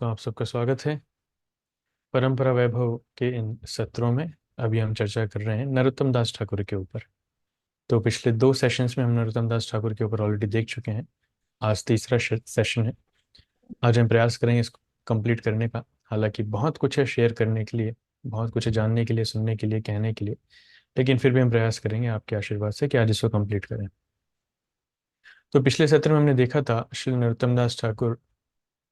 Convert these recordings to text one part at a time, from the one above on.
दोस्तों, आप सबका स्वागत है। परंपरा वैभव के इन सत्रों में अभी हम चर्चा कर रहे हैं नरोत्तम दास ठाकुर के ऊपर। तो पिछले 2 सेशंस में हम नरोत्तम दास ठाकुर के ऊपर ऑलरेडी देख चुके हैं। आज तीसरा सेशन है। आज हम प्रयास करेंगे इसको कंप्लीट करने का। हालांकि बहुत कुछ है शेयर करने के लिए, बहुत कुछ है जानने के लिए, सुनने के लिए, कहने के लिए, लेकिन फिर भी हम प्रयास करेंगे आपके आशीर्वाद से कि आज इसको कंप्लीट करें। तो पिछले सत्र में हमने देखा था श्री नरोत्तम दास ठाकुर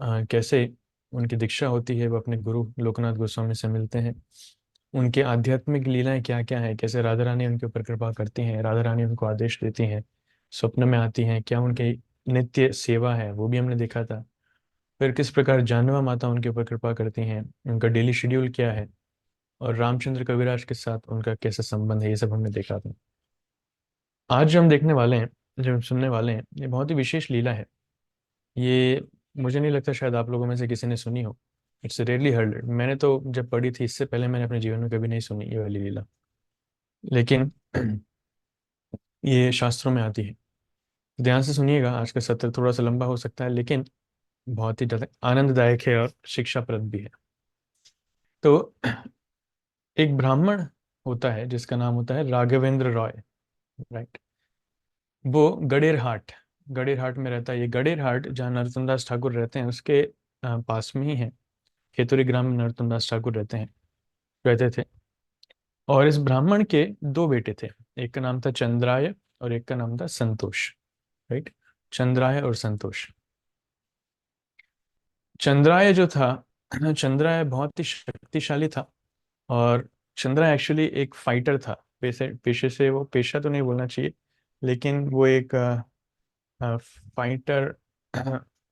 कैसे उनकी दीक्षा होती है, वो अपने गुरु लोकनाथ गोस्वामी से मिलते हैं। उनके आध्यात्मिक लीलाएं क्या क्या है, कैसे राधा रानी उनके ऊपर कृपा करती हैं, राधा रानी उनको आदेश देती हैं, स्वप्न में आती हैं, क्या उनकी नित्य सेवा है वो भी हमने देखा था। फिर किस प्रकार जानवा माता उनके ऊपर कृपा करती हैं, उनका डेली शेड्यूल क्या है, और रामचंद्र कविराज के साथ उनका कैसा संबंध है, ये सब हमने देखा था। आज जो हम देखने वाले हैं, जो हम सुनने वाले हैं, ये बहुत ही विशेष लीला है। ये मुझे नहीं लगता शायद आप लोगों में से किसी ने सुनी हो। It's rarely heard. मैंने तो जब पढ़ी थी इससे पहले मैंने अपने जीवन में कभी नहीं सुनी ये वाली लीला, लेकिन ये शास्त्रों में आती है। ध्यान से सुनिएगा, आज का सत्र थोड़ा सा लंबा हो सकता है लेकिन बहुत ही ज़्यादा आनंददायक है और शिक्षाप्रद भी है। तो एक ब्राह्मण होता है जिसका नाम होता है राघवेंद्र रॉय, राइट। वो गडेरहाट में रहता है। ये गडेरहाट जहाँ नरोत्तम दास ठाकुर रहते हैं उसके पास में ही है। खेतुरी ग्राम में नरोत्तम दास ठाकुर रहते थे। और इस ब्राह्मण के 2 बेटे थे। एक का नाम था चंद्राय और एक का नाम था संतोष, राइट। चंद्राय और संतोष। चंद्राय जो था, चंद्राय बहुत ही शक्तिशाली था। और चंद्राय एक्चुअली एक फाइटर था। पेशे पेशे से, वो पेशा तो नहीं बोलना चाहिए, लेकिन वो एक फाइटर,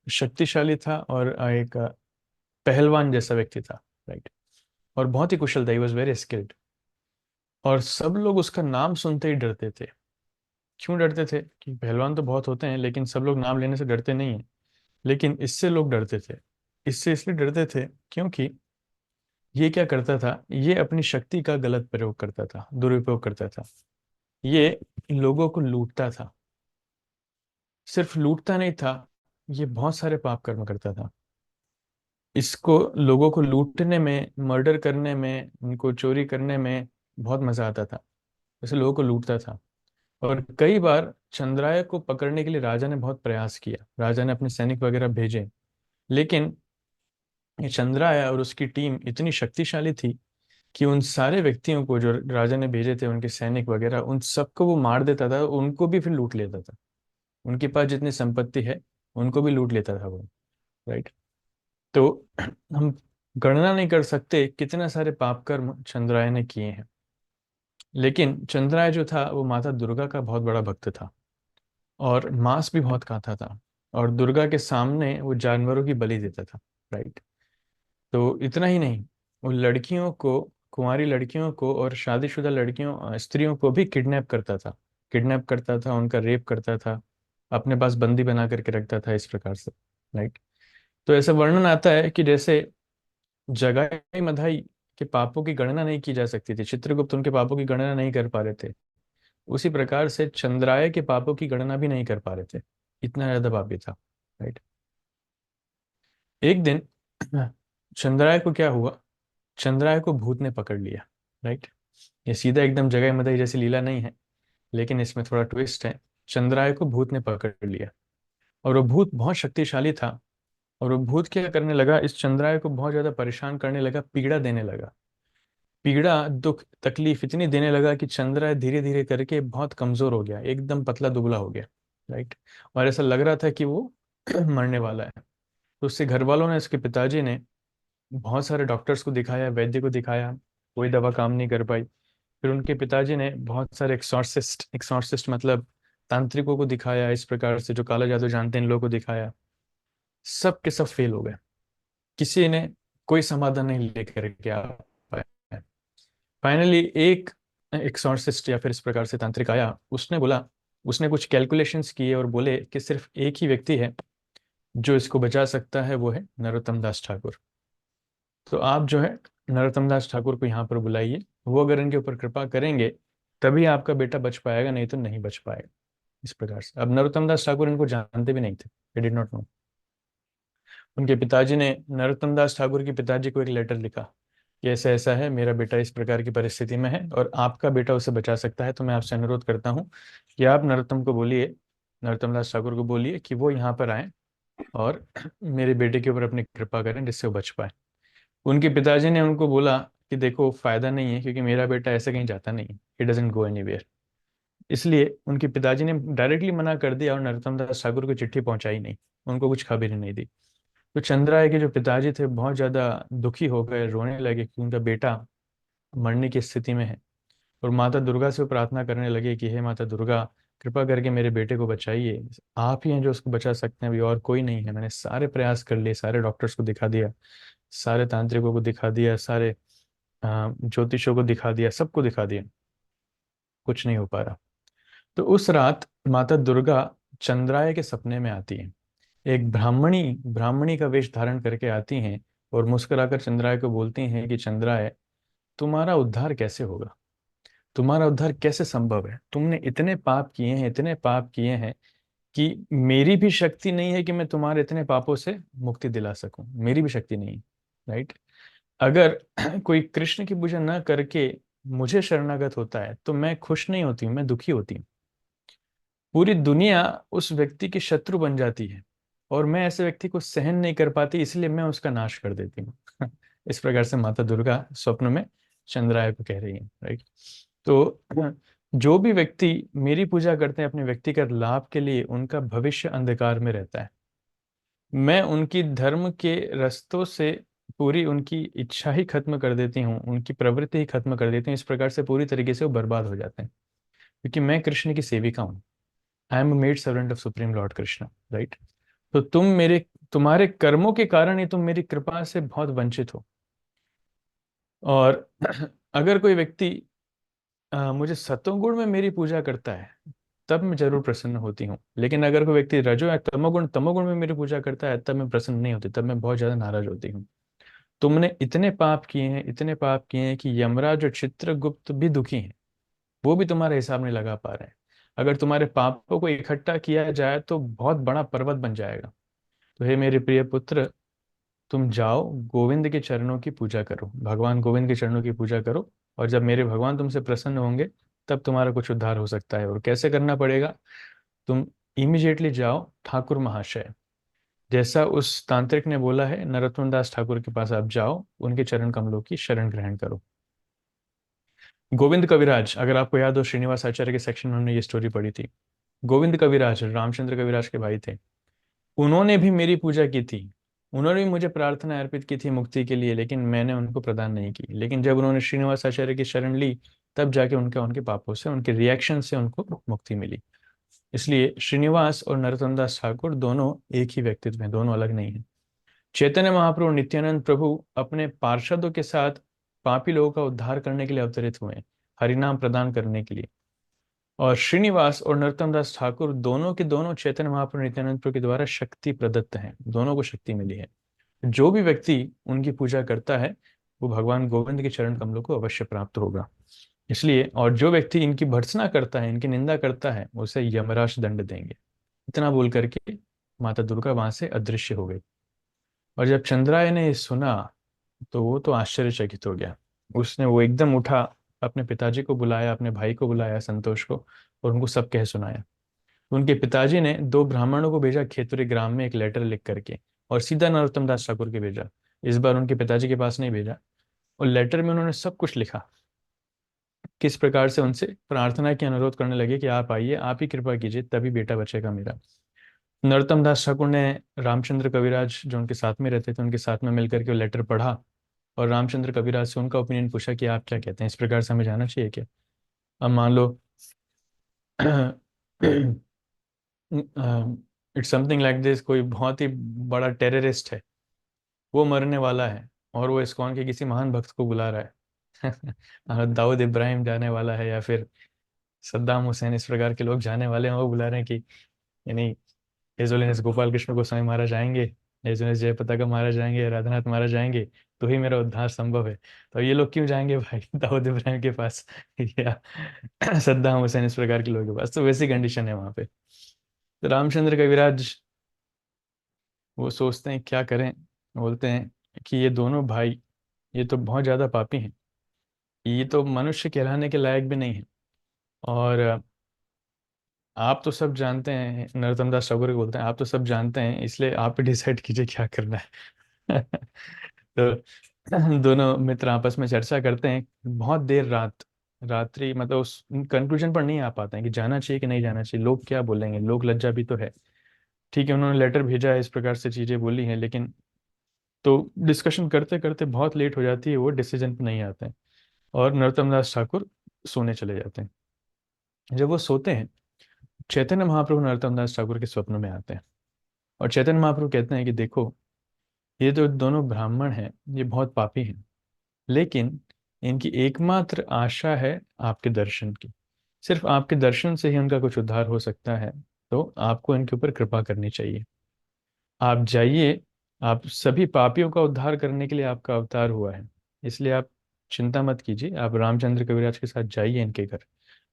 शक्तिशाली था और एक पहलवान जैसा व्यक्ति था, राइट। और बहुत ही कुशल था, ही वॉज वेरी स्किल्ड। और सब लोग उसका नाम सुनते ही डरते थे। क्यों डरते थे? कि पहलवान तो बहुत होते हैं लेकिन सब लोग नाम लेने से डरते नहीं हैं। लेकिन इससे लोग डरते थे। इससे इसलिए डरते थे क्योंकि ये क्या करता था, ये अपनी शक्ति का गलत प्रयोग करता था, दुरुपयोग करता था। ये लोगों को लूटता था। सिर्फ लूटता नहीं था, ये बहुत सारे पाप कर्म करता था। इसको लोगों को लूटने में, मर्डर करने में, उनको चोरी करने में बहुत मजा आता था। वैसे लोगों को लूटता था। और कई बार चंद्राय को पकड़ने के लिए राजा ने बहुत प्रयास किया, राजा ने अपने सैनिक वगैरह भेजे। लेकिन ये चंद्राय और उसकी टीम इतनी शक्तिशाली थी कि उन सारे व्यक्तियों को जो राजा ने भेजे थे, उनके सैनिक वगैरह, उन सबको वो मार देता था, उनको भी फिर लूट लेता था। उनके पास जितनी संपत्ति है उनको भी लूट लेता था वो, राइट। तो हम गणना नहीं कर सकते कितने सारे पाप कर्म चंद्राय ने किए हैं। लेकिन चंद्राय जो था वो माता दुर्गा का बहुत बड़ा भक्त था और मांस भी बहुत खाता था। और दुर्गा के सामने वो जानवरों की बलि देता था, राइट। तो इतना ही नहीं, वो लड़कियों को, कुंवारी लड़कियों को और शादीशुदा लड़कियों, स्त्रियों को भी किडनैप करता था, उनका रेप करता था, अपने पास बंदी बना करके रखता था, इस प्रकार से, राइट। तो ऐसा वर्णन आता है कि जैसे जगाई मधाई के पापों की गणना नहीं की जा सकती थी, चित्रगुप्त उनके पापों की गणना नहीं कर पा रहे थे, उसी प्रकार से चंद्राय के पापों की गणना भी नहीं कर पा रहे थे। इतना ज्यादा पापी था, राइट। एक दिन चंद्राय को क्या हुआ, चंद्राय को भूत ने पकड़ लिया, राइट। ये सीधा एकदम जगह मदाई जैसी लीला नहीं है, लेकिन इसमें थोड़ा ट्विस्ट है। चंद्राय को भूत ने पकड़ लिया और वो भूत बहुत शक्तिशाली था। और वो भूत क्या करने लगा, इस चंद्राय को बहुत ज्यादा परेशान करने लगा, पीड़ा देने लगा। पीड़ा, दुख, तकलीफ इतनी देने लगा कि चंद्राय धीरे धीरे करके बहुत कमजोर हो गया, एकदम पतला दुबला हो गया, राइट। और ऐसा लग रहा था कि वो मरने वाला है। तो उसके घर वालों ने, उसके पिताजी ने बहुत सारे डॉक्टर्स को दिखाया, वैद्य को दिखाया, कोई दवा काम नहीं कर पाई। फिर उनके पिताजी ने बहुत सारे एक्सॉर्सिस्ट मतलब तांत्रिकों को दिखाया, इस प्रकार से जो काला जादू जानते हैं इन लोगों को दिखाया। सब के सब फेल हो गए। किसी ने कोई समाधान नहीं लेकर के आ पाया। फाइनली एक एक्सॉर्सिस्ट या फिर इस प्रकार से तांत्रिक आया, उसने बोला, उसने कुछ कैलकुलेशंस किए और बोले कि सिर्फ एक ही व्यक्ति है जो इसको बचा सकता है, वो है नरोत्तम दास ठाकुर। तो आप जो है नरोत्तम दास ठाकुर को यहाँ पर बुलाइए, वो अगर इनके ऊपर कृपा करेंगे तभी आपका बेटा बच पाएगा, नहीं तो नहीं बच पाएगा। इस प्रकार से। अब नरोत्तम दास ठाकुर इनको जानते भी नहीं थे, दे डिड नॉट नो। उनके पिताजी ने नरोत्तम दास ठाकुर के पिताजी को एक लेटर लिखा कि ऐसा ऐसा है, मेरा बेटा इस प्रकार की परिस्थिति में है और आपका बेटा उसे बचा सकता है, तो मैं आपसे अनुरोध करता हूँ कि आप नरोत्तम दास ठाकुर को बोलिए कि वो यहाँ पर आए और मेरे बेटे के ऊपर अपनी कृपा करें जिससे वो बच पाए। उनके पिताजी ने उनको बोला कि देखो, फायदा नहीं है, क्योंकि मेरा बेटा ऐसे कहीं जाता नहीं है, ही डजंट गो एनीवेयर। इसलिए उनके पिताजी ने डायरेक्टली मना कर दिया और नरोत्तम दास ठाकुर को चिट्ठी पहुंचाई नहीं, उनको कुछ खबर ही नहीं दी। तो चंद्राय के जो पिताजी थे बहुत ज्यादा दुखी हो गए, रोने लगे कि उनका बेटा मरने की स्थिति में है। और माता दुर्गा से वो प्रार्थना करने लगे कि हे माता दुर्गा, कृपा करके मेरे बेटे को बचाइए, आप ही हैं जो उसको बचा सकते हैं, अभी और कोई नहीं है। मैंने सारे प्रयास कर लिए, सारे डॉक्टर्स को दिखा दिया, सारे तांत्रिकों को दिखा दिया, सारे ज्योतिषों को दिखा दिया, सबको दिखा दिया, कुछ नहीं हो पा रहा। तो उस रात माता दुर्गा चंद्राय के सपने में आती है। एक ब्राह्मणी ब्राह्मणी का वेश धारण करके आती हैं और मुस्कुराकर चंद्राय को बोलती हैं कि चंद्राय, तुम्हारा उद्धार कैसे होगा, तुम्हारा उद्धार कैसे संभव है, तुमने इतने पाप किए हैं, इतने पाप किए हैं कि मेरी भी शक्ति नहीं है कि मैं तुम्हारे इतने पापों से मुक्ति दिला सकूं, मेरी भी शक्ति नहीं है। राइट। अगर कोई कृष्ण की पूजा न करके मुझे शरणागत होता है तो मैं खुश नहीं होती हूँ, मैं दुखी होती हूँ। पूरी दुनिया उस व्यक्ति की शत्रु बन जाती है और मैं ऐसे व्यक्ति को सहन नहीं कर पाती, इसलिए मैं उसका नाश कर देती हूँ। इस प्रकार से माता दुर्गा स्वप्न में चंद्राय को कह रही है। राइट। तो जो भी व्यक्ति मेरी पूजा करते हैं अपने व्यक्तिगत लाभ के लिए, उनका भविष्य अंधकार में रहता है। मैं उनकी धर्म के रस्तों से पूरी उनकी इच्छा ही खत्म कर देती हूँ, उनकी प्रवृत्ति ही खत्म कर देती हूँ। इस प्रकार से पूरी तरीके से वो बर्बाद हो जाते हैं, क्योंकि मैं कृष्ण की सेविका हूँ। I am maid servant of supreme Lord Krishna. Right. तो तुम्हारे कर्मों के कारण ही तुम मेरी कृपा से बहुत वंचित हो। और अगर कोई व्यक्ति मुझे सतोगुण में मेरी पूजा करता है तब मैं जरूर प्रसन्न होती हूँ, लेकिन अगर कोई व्यक्ति रजो या तमोगुण में मेरी पूजा करता है तब मैं प्रसन्न नहीं होती, तब मैं बहुत ज्यादा नाराज होती हूँ। तुमने इतने पाप किए हैं, इतने पाप किए हैं कि यमराज और चित्रगुप्त भी दुखी हैं, वो भी तुम्हारा हिसाब नहीं लगा पा रहे हैं। अगर तुम्हारे पापों को इकट्ठा किया जाए तो बहुत बड़ा पर्वत बन जाएगा। तो हे मेरे प्रिय पुत्र, तुम जाओ, गोविंद के चरणों की पूजा करो, भगवान गोविंद के चरणों की पूजा करो, और जब मेरे भगवान तुमसे प्रसन्न होंगे तब तुम्हारा कुछ उद्धार हो सकता है। और कैसे करना पड़ेगा? तुम इमीडिएटली जाओ ठाकुर महाशय, जैसा उस तांत्रिक ने बोला है, नरोत्तम दास ठाकुर के पास आप जाओ, उनके चरण कमलों की शरण ग्रहण करो। गोविंद कविराज, अगर आपको याद हो, श्रीनिवास आचार्य के सेक्शन में हमने ये स्टोरी पढ़ी थी। गोविंद कविराज रामचंद्र कविराज के भाई थे, उन्होंने भी मेरी पूजा की थी, उन्होंने भी मुझे प्रार्थना अर्पित की थी मुक्ति के लिए, लेकिन मैंने उनको प्रदान नहीं की। लेकिन जब उन्होंने श्रीनिवास आचार्य की शरण ली, तब जाके उनके पापों से, उनके रिएक्शन से उनको मुक्ति मिली। इसलिए श्रीनिवास और नरोत्तम दास ठाकुर दोनों एक ही व्यक्तित्व हैं, दोनों अलग नहीं है। चैतन्य महाप्रभु नित्यानंद प्रभु अपने पार्षदों के साथ पापी लोगों का उद्धार करने के लिए अवतरित हुए हैं, हरिनाम प्रदान करने के लिए। और श्रीनिवास और नरोत्तम दास ठाकुर दोनों के दोनों चैतन्य महाप्रभु नित्यानंद प्रभु के द्वारा शक्ति प्रदत्त हैं, दोनों को शक्ति मिली है। जो भी व्यक्ति उनकी पूजा करता है वो भगवान गोविंद के चरण कमलों को अवश्य प्राप्त होगा। इसलिए, और जो व्यक्ति इनकी भर्त्सना करता है, इनकी निंदा करता है, उसे यमराज दंड देंगे। इतना बोल करके माता दुर्गा वहां से अदृश्य हो गई। और जब चंद्राय ने ये सुना तो वो तो आश्चर्यचकित हो गया। वो एकदम उठा, अपने पिताजी को बुलाया, अपने भाई को बुलाया संतोष को, और उनको सब कह सुनाया। उनके पिताजी ने दो ब्राह्मणों को भेजा खेतुरी ग्राम में एक लेटर लिख करके, और सीधा नरोत्तम दास ठाकुर के भेजा। इस बार उनके पिताजी के पास नहीं भेजा। और लेटर में उन्होंने सब कुछ लिखा, किस प्रकार से उनसे प्रार्थना की, अनुरोध करने लगे कि आप आइए, आप ही कृपा कीजिए, तभी बेटा बचेगा मेरा। नरोत्तम दास ठाकुर ने रामचंद्र कविराज जो उनके साथ में रहते थे, उनके साथ में मिलकर के वो लेटर पढ़ा, और रामचंद्र कविराज से उनका ओपिनियन पूछा कि आप क्या कहते हैं, इस प्रकार से हमें जाना चाहिए क्या? अब मान लो इट्स समथिंग लाइक दिस, कोई बहुत ही बड़ा टेररिस्ट है, वो मरने वाला है, और वो इस्कॉन के किसी महान भक्त को बुला रहा है। दाऊद इब्राहिम जाने वाला है, या फिर सद्दाम हुसैन, इस प्रकार के लोग जाने वाले हैं, वो बुला रहे हैं कि यानी एजोलिनस गोपाल कृष्ण गोस्वामी महाराज आएंगे, एजोलिनस जयपताका महाराज आएंगे, राधानाथ महाराज आएंगे, तो ही मेरा उद्धार संभव है। तो ये लोग क्यों जाएंगे भाई दाऊद इब्राहिम के पास या सद्दाम हुसैन, इस प्रकार के लोगों के पास? तो वैसी कंडीशन है वहां पे। तो रामचंद्र कविराज वो सोचते हैं क्या करें, बोलते हैं कि ये दोनों भाई ये तो बहुत ज़्यादा पापी हैं, ये तो मनुष्य कहलाने के लायक भी नहीं है। और आप तो सब जानते हैं, नरोत्तम दास ठाकुर को बोलते हैं, आप तो सब जानते हैं, इसलिए आप ही डिसाइड कीजिए क्या करना है। तो दोनों मित्र आपस में चर्चा करते हैं बहुत देर रात, रात्रि, मतलब उस कंक्लूजन पर नहीं आ पाते हैं कि जाना चाहिए कि नहीं जाना चाहिए, लोग क्या बोलेंगे, लोग लज्जा भी तो है। ठीक है, उन्होंने लेटर भेजा है, इस प्रकार से चीज़ें बोली हैं, लेकिन तो डिस्कशन करते करते बहुत लेट हो जाती है, वो डिसीजन पे नहीं आते हैं और नरोत्तम दास ठाकुर सोने चले जाते हैं। जब वो सोते हैं, चैतन्य महाप्रभु नरोत्तम दास ठाकुर के स्वप्न में आते हैं और चैतन्य महाप्रभु कहते हैं कि देखो, ये तो दोनों ब्राह्मण हैं, ये बहुत पापी हैं, लेकिन इनकी एकमात्र आशा है आपके दर्शन की, सिर्फ आपके दर्शन से ही उनका कुछ उद्धार हो सकता है। तो आपको इनके ऊपर कृपा करनी चाहिए, आप जाइए, आप सभी पापियों का उद्धार करने के लिए आपका अवतार हुआ है, इसलिए आप चिंता मत कीजिए, आप रामचंद्र कविराज के साथ जाइए इनके घर,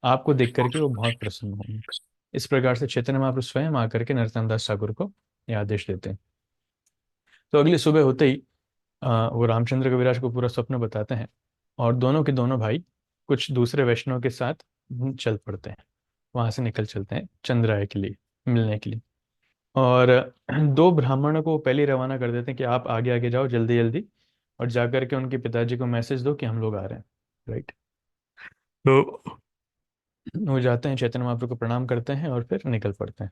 आपको देख करके वो बहुत प्रसन्न होंगे। इस प्रकार से चैतन्य महाप्रभु स्वयं आकर के नरोत्तम दास ठाकुर को ये आदेश देते हैं। तो अगली सुबह होते ही वो रामचंद्र कविराज को पूरा स्वप्न बताते हैं और दोनों के दोनों भाई कुछ दूसरे वैष्णव के साथ चल पड़ते हैं, वहां से निकल चलते हैं चंद्राय के लिए मिलने के लिए। और दो ब्राह्मणों को वो पहले ही रवाना कर देते हैं कि आप आगे आगे जाओ जल्दी जल्दी, और जाकर के उनके पिताजी को मैसेज दो कि हम लोग आ रहे हैं। राइट। तो वो जाते हैं, चैतन्य महाप्रभु को प्रणाम करते हैं और फिर निकल पड़ते हैं।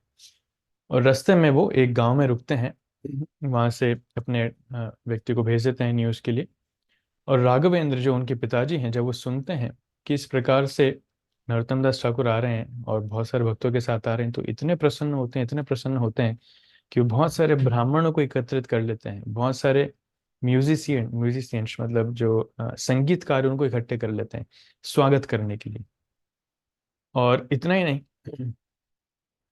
और रास्ते में वो एक गांव में रुकते हैं, वहां से अपने व्यक्ति को भेज देते हैं न्यूज़ के लिए। और राघवेंद्र जो उनके पिताजी हैं, जब वो सुनते हैं कि इस प्रकार से नरोत्तम दास ठाकुर आ रहे हैं और बहुत सारे भक्तों के साथ आ रहे हैं, तो इतने प्रसन्न होते हैं, इतने प्रसन्न होते हैं कि वो बहुत सारे ब्राह्मणों को एकत्रित कर लेते हैं, बहुत सारे म्यूजिशियंस मतलब जो संगीतकार, उनको इकट्ठे कर लेते हैं स्वागत करने के लिए। और इतना ही नहीं,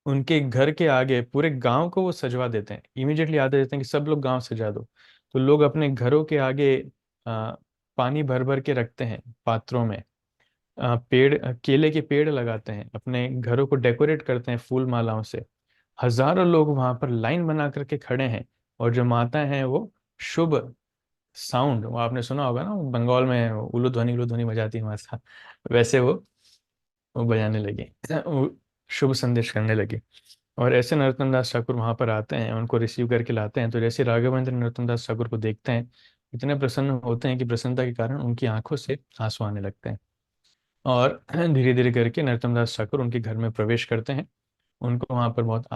उनके घर के आगे पूरे गांव को वो सजवा देते हैं, इमीडिएटली आदेश देते हैं कि सब लोग गांव सजा दो। तो लोग अपने घरों के आगे आ, पानी भर भर के रखते हैं पात्रों में, पेड़, केले के पेड़ लगाते हैं, अपने घरों को डेकोरेट करते हैं फूल मालाओं से। हजारों लोग वहां पर लाइन बना करके खड़े हैं, और जो माता है वो शुभ साउंड, वो आपने सुना होगा ना, बंगाल में उलू ध्वनि बजाती है माता, वैसे वो बजाने लगी, वो शुभ संदेश करने लगी। और ऐसे नरोत्तम दास ठाकुर वहां पर आते हैं, उनको रिसीव करके लाते हैं। तो जैसे राघवेंद्र नरोत्तम दास ठाकुर को देखते हैं, इतने प्रसन्न होते हैं कि प्रसन्नता के कारण उनकी आंखों से आंसू आने लगते हैं। और धीरे धीरे करके नरोत्तम दास ठाकुर उनके घर में प्रवेश करते हैं। उनको वहां पर बहुत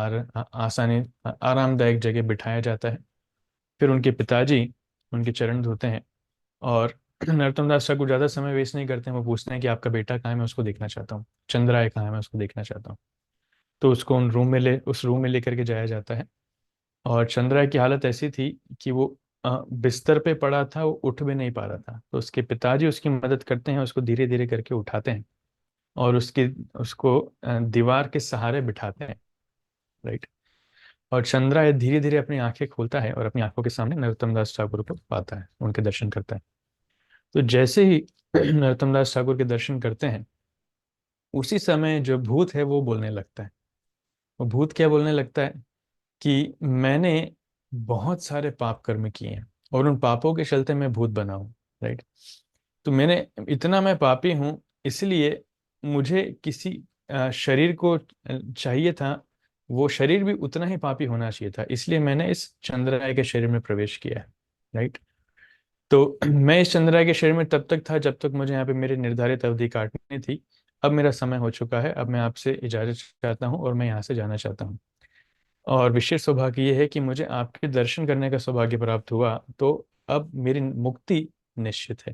आसानी, आरामदायक जगह बिठाया जाता है। फिर उनके पिताजी उनके चरण धोते हैं, और नरोत्तम दास ठाकुर ज्यादा समय वेस्ट नहीं करते हैं, वो पूछते हैं कि आपका बेटा कहाँ है, मैं उसको देखना चाहता हूँ, चंद्राय कहाँ है, मैं उसको देखना चाहता हूँ। तो उसको उस रूम में लेकर के जाया जाता है। और चंद्राय की हालत ऐसी थी कि वो बिस्तर पे पड़ा था, वो उठ भी नहीं पा रहा था। तो उसके पिताजी उसकी मदद करते हैं, उसको धीरे धीरे करके उठाते हैं और उसको दीवार के सहारे बिठाते हैं। राइट। और चंद्राय धीरे धीरे अपनी आंखें खोलता है और अपनी आंखों के सामने नरोत्तम दास ठाकुर को पाता है, उनके दर्शन करता है। तो जैसे ही नरोत्तम दास ठाकुर के दर्शन करते हैं, उसी समय जो भूत है वो बोलने लगता है। वो भूत क्या बोलने लगता है कि मैंने बहुत सारे पाप कर्म किए हैं और उन पापों के चलते मैं भूत बना हूं। राइट। तो मैंने, इतना मैं पापी हूं, इसलिए मुझे किसी शरीर को चाहिए था, वो शरीर भी उतना ही पापी होना चाहिए था, इसलिए मैंने इस चंद्राय के शरीर में प्रवेश किया है। राइट। तो मैं इस चंद्राय के शरीर में तब तक था जब तक मुझे यहाँ पे मेरी निर्धारित अवधि काटनी थी। अब मेरा समय हो चुका है, अब मैं आपसे इजाजत चाहता हूँ और मैं यहाँ से जाना चाहता हूँ। और विशेष सौभाग्य ये है कि मुझे आपके दर्शन करने का सौभाग्य प्राप्त हुआ, तो अब मेरी मुक्ति निश्चित है,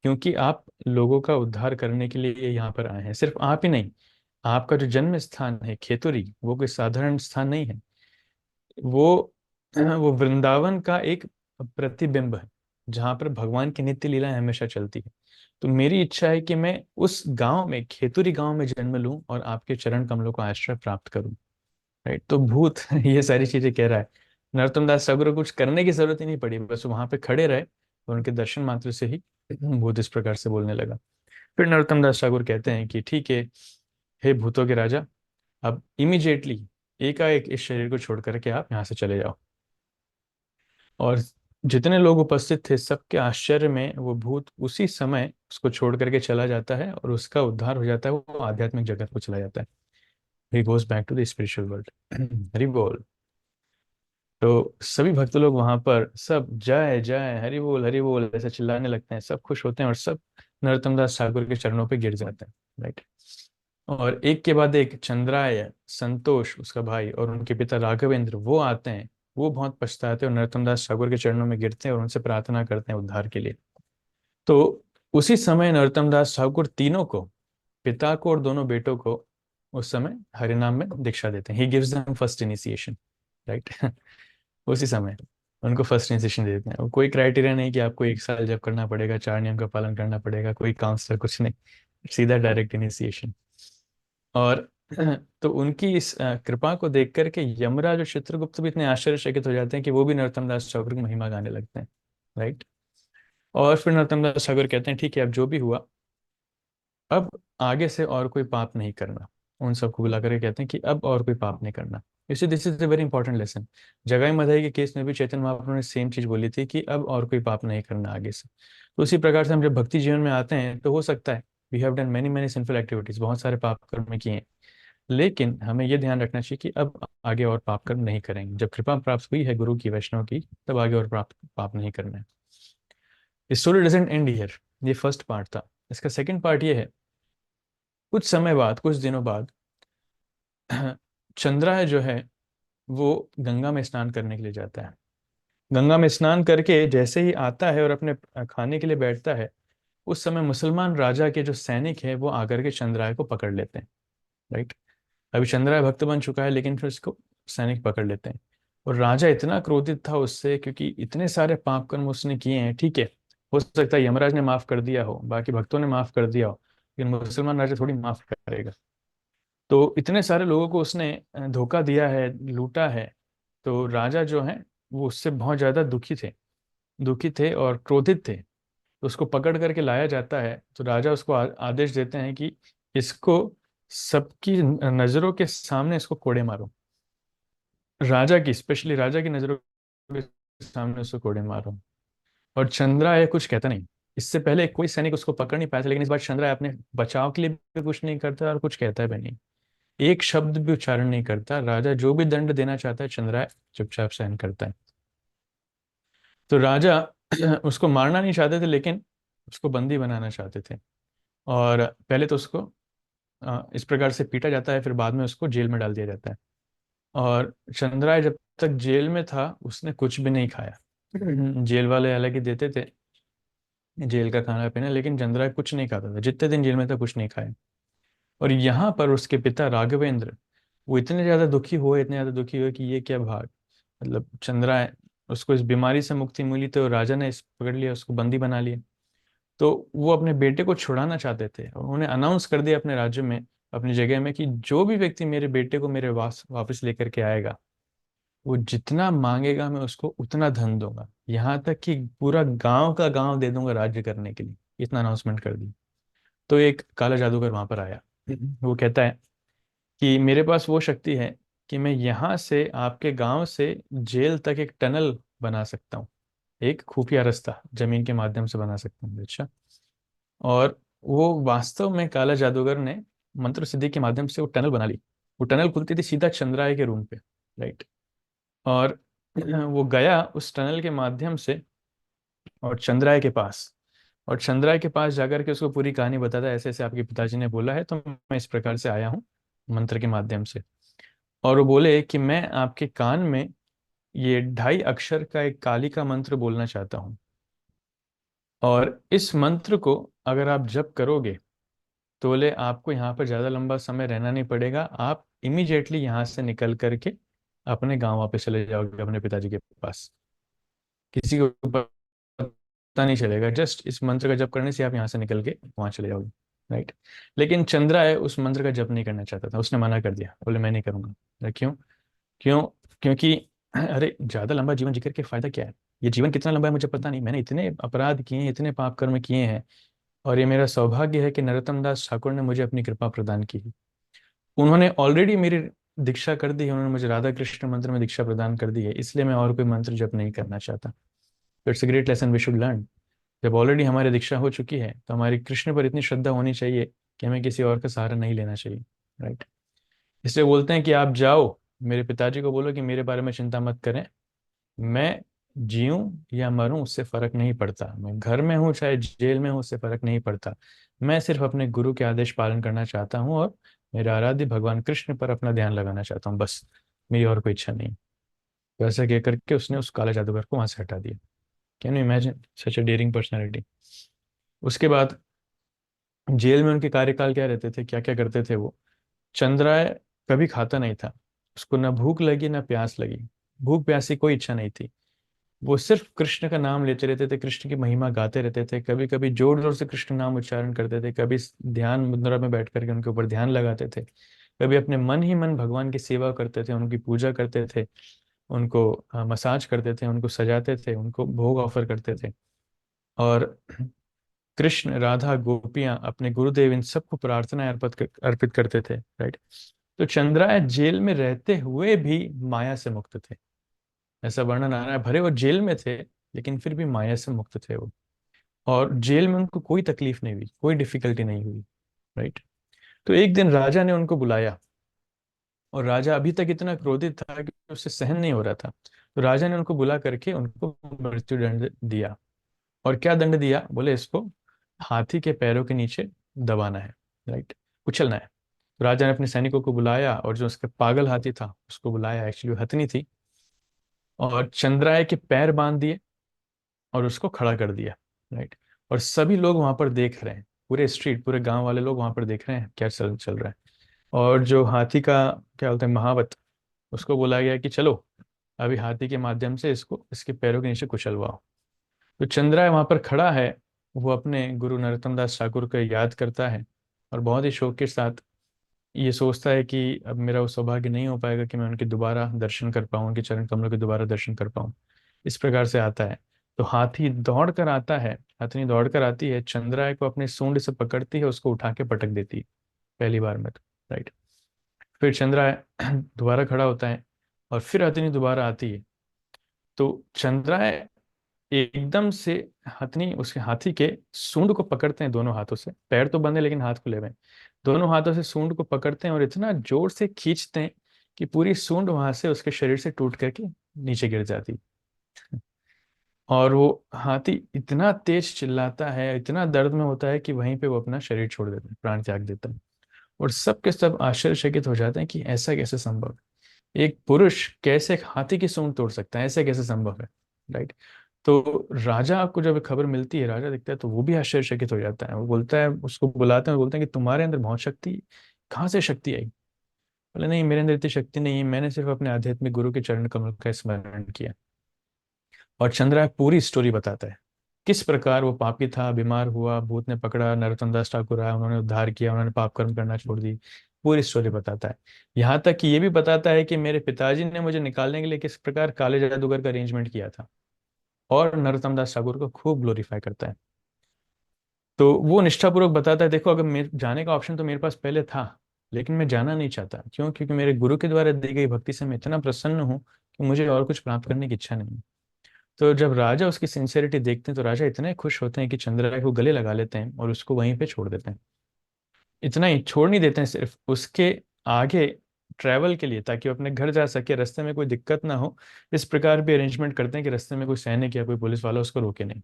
क्योंकि आप लोगों का उद्धार करने के लिए यहाँ पर आए हैं। सिर्फ आप ही नहीं, आपका जो जन्म स्थान है खेतुरी, वो कोई साधारण स्थान नहीं है, वो वो वृंदावन का एक प्रतिबिंब है, जहाँ पर भगवान की नित्य लीला हमेशा चलती है। तो मेरी इच्छा है कि मैं उस गांव में, खेतुरी गांव में जन्म लूं और आपके चरण कमलों को आश्रय प्राप्त करूं। राइट। तो भूत ये सारी चीजें कह रहा है। नरोत्तम दास ठाकुर को कुछ करने की जरूरत ही नहीं पड़ी, बस वहां पे खड़े रहे और उनके दर्शन मात्र से ही भूत इस प्रकार से बोलने लगा। फिर नरोत्तम दास ठाकुर कहते हैं कि ठीक है, हे भूतों के राजा, अब इमीडिएटली एकाएक इस शरीर को छोड़ करके आप यहाँ से चले जाओ। और जितने लोग उपस्थित थे सबके आश्चर्य में वो भूत उसी समय उसको छोड़ करके चला जाता है और उसका उद्धार हो जाता है, वो आध्यात्मिक जगत को चला जाता है। He goes back to the spiritual world. Hari बोल। तो सभी भक्त लोग वहां पर सब जय जय हरि बोल ऐसे चिल्लाने लगते हैं, सब खुश होते हैं और सब नरोत्तम दास ठाकुर के चरणों पे गिर जाते हैं। राइट। और एक के बाद एक चंद्राय, संतोष उसका भाई और उनके पिता राघवेंद्र वो आते हैं। वो बहुत पछताते हैं और नरोत्तम दास ठाकुर के चरणों में गिरते हैं और उनसे प्रार्थना करते हैं उद्धार के लिए। तो उसी समय नरोत्तम दास ठाकुर तीनों को, पिता को और दोनों बेटों को, उस समय हरिनाम में दीक्षा देते हैं। He gives them first initiation. Right. उसी समय उनको फर्स्ट इनिशिएशन दे देते हैं। और कोई क्राइटेरिया नहीं कि आपको 1 साल जब करना पड़ेगा, 4 नियम का पालन करना पड़ेगा, कोई काउंसलर कुछ नहीं, सीधा डायरेक्ट इनिशिएशन। और तो उनकी इस कृपा को देख करके यमराज और चित्रगुप्त भी इतने आश्चर्यचकित हो जाते हैं कि वो भी नरोत्तम दास ठाकुर की महिमा गाने लगते हैं। राइट। और फिर नरोत्तम दास ठाकुर कहते हैं ठीक है अब जो भी हुआ, अब आगे से और कोई पाप नहीं करना। उन सबको बुला करके कहते हैं कि अब और कोई पाप नहीं करना। इसी this is a very important lesson. जगाई मधाई के केस में भी चैतन्य महाप्रभु ने सेम चीज बोली थी कि अब और कोई पाप नहीं करना आगे से। तो उसी प्रकार से हम जब भक्ति जीवन में आते हैं तो हो सकता है we have done many many sinful activities, बहुत सारे पाप कर्म किए हैं, लेकिन हमें यह ध्यान रखना चाहिए कि अब आगे और पाप कर्म नहीं करेंगे। जब कृपा प्राप्त हुई है गुरु की, वैष्णव की, तब आगे और पाप नहीं करना है। Story doesn't and here. ये फर्स्ट पार्ट था। इसका सेकंड पार्ट ये है, कुछ समय बाद, कुछ दिनों बाद चंद्रा जो है वो गंगा में स्नान करने के लिए जाता है। गंगा में स्नान करके जैसे ही आता है और अपने खाने के लिए बैठता है, उस समय मुसलमान राजा के जो सैनिक है वो आकर के चंद्राय को पकड़ लेते हैं। राइट। अभी चंद्राय भक्त बन चुका है लेकिन फिर उसको सैनिक पकड़ लेते हैं। और राजा इतना क्रोधित था उससे, क्योंकि इतने सारे पाप कर्म उसने किए हैं। ठीक है, हो सकता है यमराज ने माफ कर दिया हो, बाकी भक्तों ने माफ कर दिया हो, लेकिन मुसलमान राजा थोड़ी माफ करेगा। तो इतने सारे लोगों को उसने धोखा दिया है, लूटा है। तो राजा जो है वो उससे बहुत ज्यादा दुखी थे और क्रोधित थे। तो उसको पकड़ करके लाया जाता है। तो राजा उसको आदेश देते हैं कि इसको सबकी नजरों के सामने इसको कोड़े मारो। राजा की, स्पेशली राजा की नजरों के सामने उसको कोड़े मारो। और चंद्राय कुछ कहता नहीं। इससे पहले कोई सैनिक उसको पकड़ नहीं पाया था, लेकिन इस बार चंद्राय अपने बचाव के लिए भी कुछ नहीं करता और कुछ कहता भी नहीं। एक शब्द भी उच्चारण नहीं करता। राजा जो भी दंड देना चाहता है चंद्राय चुपचाप सहन करता है। तो राजा उसको मारना नहीं चाहते थे, लेकिन उसको बंदी बनाना चाहते थे। और पहले तो उसको इस प्रकार से पीटा जाता है, फिर बाद में उसको जेल में डाल दिया जाता है। और चंद्राय जब तक जेल में था उसने कुछ भी नहीं खाया। जेल वाले हालांकि देते थे जेल का खाना पीना, लेकिन चंद्राय कुछ नहीं खाता था। जितने दिन जेल में था कुछ नहीं खाया। और यहाँ पर उसके पिता राघवेंद्र, वो इतने ज्यादा दुखी हुए कि ये क्या भाग, मतलब चंद्राय, उसको इस बीमारी से मुक्ति मिली तो राजा ने इस पकड़ लिया, उसको बंदी बना लिया। तो वो अपने बेटे को छुड़ाना चाहते थे और उन्होंने अनाउंस कर दिया अपने राज्य में, अपनी जगह में, कि जो भी व्यक्ति मेरे बेटे को मेरे वापस लेकर के आएगा, वो जितना मांगेगा मैं उसको उतना धन दूंगा, यहाँ तक कि पूरा गांव का गांव दे दूंगा राज्य करने के लिए। इतना अनाउंसमेंट कर दी। तो एक काला जादूगर वहां पर आया। वो कहता है कि मेरे पास वो शक्ति है कि मैं यहाँ से आपके गांव से जेल तक एक टनल बना सकता हूँ, एक खुफिया रास्ता जमीन के माध्यम से बना सकता हूँ। अच्छा। और वो वास्तव में काला जादूगर ने मंत्र सिद्धि के माध्यम से वो टनल बना ली। वो टनल खुलती थी सीधा चंद्राय के रूम पे। राइट। और वो गया उस टनल के माध्यम से और चंद्राय के पास, और चंद्राय के पास जाकर के उसको पूरी कहानी बताता है, ऐसे ऐसे आपके पिताजी ने बोला है तो मैं इस प्रकार से आया हूँ मंत्र के माध्यम से। और वो बोले कि मैं आपके कान में ये 2.5 अक्षर का एक काली का मंत्र बोलना चाहता हूँ, और इस मंत्र को अगर आप जप करोगे तो बोले आपको यहाँ पर ज़्यादा लंबा समय रहना नहीं पड़ेगा, आप इमीडिएटली यहाँ से निकल करके अपने गांव वापस चले जाओगे, अपने पिताजी के पास। किसी को पता नहीं चलेगा, जस्ट इस मंत्र का जप करने से आप यहाँ से निकल के वहां चले जाओगे। राइट। लेकिन चंद्रा है उस मंत्र का जप नहीं करना चाहता था, उसने मना कर दिया, बोले मैं नहीं करूंगा। क्यों? क्यों? क्योंकि अरे ज्यादा लंबा जीवन जी करके फायदा क्या है? ये जीवन कितना लंबा है मुझे पता नहीं, मैंने इतने अपराध किए हैं, इतने पाप कर्म किए हैं, और ये मेरा सौभाग्य है कि नरोत्तम दास ठाकुर ने मुझे अपनी कृपा प्रदान की है। उन्होंने ऑलरेडी मेरी दीक्षा कर दी है, उन्होंने मुझे राधा कृष्ण मंत्र में दीक्षा प्रदान कर दी है, इसलिए मैं और कोई मंत्र जप नहीं करना चाहता। तो it's a great lesson we should learn. जब ऑलरेडी हमारी दीक्षा हो चुकी है तो हमारी कृष्ण पर इतनी श्रद्धा होनी चाहिए कि हमें किसी और का सहारा नहीं लेना चाहिए, राइट। इसलिए बोलते हैं कि आप जाओ, मेरे पिताजी को बोलो कि मेरे बारे में चिंता मत करें, मैं जीऊं या मरूं उससे फर्क नहीं पड़ता, मैं घर में हूं चाहे जेल में हूं उससे फर्क नहीं पड़ता, मैं सिर्फ अपने गुरु के आदेश पालन करना चाहता हूं और मेरे आराध्य भगवान कृष्ण पर अपना ध्यान लगाना चाहता हूं, बस मेरी और कोई इच्छा नहीं। तो ऐसा कह करके उसने उस काले जादूगर को वहां से हटा दिया। Can you imagine such a dairying personality. उसके बाद जेल में उनके कार्यकाल क्या रहते थे, क्या क्या करते थे वो। चंद्राय कभी खाता नहीं था, उसको ना भूख लगी ना प्यास लगी, भूख प्यास की कोई इच्छा नहीं थी। वो सिर्फ कृष्ण का नाम लेते रहते थे, कृष्ण की महिमा गाते रहते थे, कभी कभी जोर जोर से कृष्ण नाम उच्चारण करते थे, कभी ध्यान मुद्रा में बैठ करके उनके ऊपर ध्यान लगाते थे, कभी अपने मन ही मन भगवान की सेवा करते थे, उनकी पूजा करते थे, उनको मसाज करते थे, उनको सजाते थे, उनको भोग ऑफर करते थे। और कृष्ण, राधा, गोपियां, अपने गुरुदेव, इन सबको प्रार्थनाएं अर्पित करते थे, राइट। तो चंद्राय जेल में रहते हुए भी माया से मुक्त थे। ऐसा वर्णन आ रहा है, भले वो जेल में थे लेकिन फिर भी माया से मुक्त थे वो। और जेल में उनको कोई तकलीफ नहीं हुई, कोई डिफिकल्टी नहीं हुई, राइट। तो एक दिन राजा ने उनको बुलाया, और राजा अभी तक इतना क्रोधित था कि उससे सहन नहीं हो रहा था। तो राजा ने उनको बुला करके उनको मृत्यु दंड दिया। और क्या दंड दिया, बोले इसको हाथी के पैरों के नीचे दबाना है, राइट, कुचलना है। तो राजा ने अपने सैनिकों को बुलाया, और जो उसका पागल हाथी था उसको बुलाया, एक्चुअली वो हथनी थी, और चंद्राय के पैर बांध दिए और उसको खड़ा कर दिया, राइट। और सभी लोग वहां पर देख रहे हैं, पूरे स्ट्रीट, पूरे गांव वाले लोग वहां पर देख रहे हैं क्या चल चल रहा है। और जो हाथी का क्या बोलते हैं, महावत, उसको बोला गया कि चलो अभी हाथी के माध्यम से इसको इसके पैरों के नीचे कुचलवाओ। तो चंद्राय वहां पर खड़ा है, वो अपने गुरु नरोत्तम दास ठाकुर को याद करता है, और बहुत ही शौक के साथ ये सोचता है कि अब मेरा वो सौभाग्य नहीं हो पाएगा कि मैं उनके दोबारा दर्शन कर पाऊँ, उनके चरण कमलों के दोबारा दर्शन कर पाऊँ। इस प्रकार से आता है। तो हाथी दौड़ कर आता है, हथनी दौड़ कर आती है, चंद्राय को अपने सूंड से पकड़ती है, उसको उठा के पटक देती है पहली बार में तो, राइट। फिर चंद्राय दोबारा खड़ा होता है, और फिर हथनी दोबारा आती है। तो चंद्राय एकदम से हथनी उसके हाथी के सूंड को पकड़ते हैं दोनों हाथों से, पैर तो बंद है लेकिन हाथ खुले हुए हैं, दोनों हाथों से सूंड को पकड़ते हैं और इतना जोर से खींचते हैं कि पूरी सूंड वहां से उसके शरीर से टूट करके नीचे गिर जाती। और वो हाथी इतना तेज चिल्लाता है, इतना दर्द में होता है कि वहीं पे वो अपना शरीर छोड़ देता है, प्राण त्याग देता है। और सब के सब आश्चर्यचकित हो जाते हैं कि ऐसा कैसे संभव है, एक पुरुष कैसे एक हाथी की सूंड तोड़ सकता है, ऐसे कैसे संभव है, राइट। तो राजा को जब खबर मिलती है, राजा देखता है तो वो भी आश्चर्यचकित हो जाता है, वो बोलता है, उसको बुलाते हैं, बोलते हैं कि तुम्हारे अंदर बहुत शक्ति, कहाँ से शक्ति आई। बोले नहीं, मेरे अंदर इतनी शक्ति नहीं है, मैंने सिर्फ अपने आध्यात्मिक गुरु के चरण कमल का स्मरण किया। और चंद्रा पूरी स्टोरी बताता है, किस प्रकार वो पापी था, बीमार हुआ, भूत ने पकड़ा, नरोत्तम दास ठाकुर आया, उन्होंने उद्धार किया, उन्होंने पाप कर्म करना छोड़ दी। पूरी स्टोरी बताता है। यहाँ तक कि ये भी बताता है कि मेरे पिताजी ने मुझे निकालने के लिए किस प्रकार काले जादूगर का अरेंजमेंट किया था। और नरोत्तम दास ठाकुर को खूब ग्लोरीफाई करता है। तो वो निष्ठापूर्वक बताता है, देखो अगर मेरे जाने का ऑप्शन तो मेरे पास पहले था, लेकिन मैं जाना नहीं चाहता, क्यों, क्योंकि मेरे गुरु के द्वारा दी गई भक्ति से मैं इतना प्रसन्न हूँ कि मुझे और कुछ प्राप्त करने की इच्छा नहीं है। तो जब राजा उसकी सिंसियरिटी देखते हैं तो राजा इतने खुश होते हैं कि चंद्रराय को गले लगा लेते हैं और उसको वहीं पे छोड़ देते हैं। इतना ही छोड़ नहीं देते हैं, सिर्फ उसके आगे ट्रैवल के लिए, ताकि वो अपने घर जा सके, रास्ते में कोई दिक्कत ना हो, इस प्रकार भी अरेंजमेंट करते हैं कि रास्ते में कोई सैनिक या कोई पुलिस वाला उसको रोके नहीं।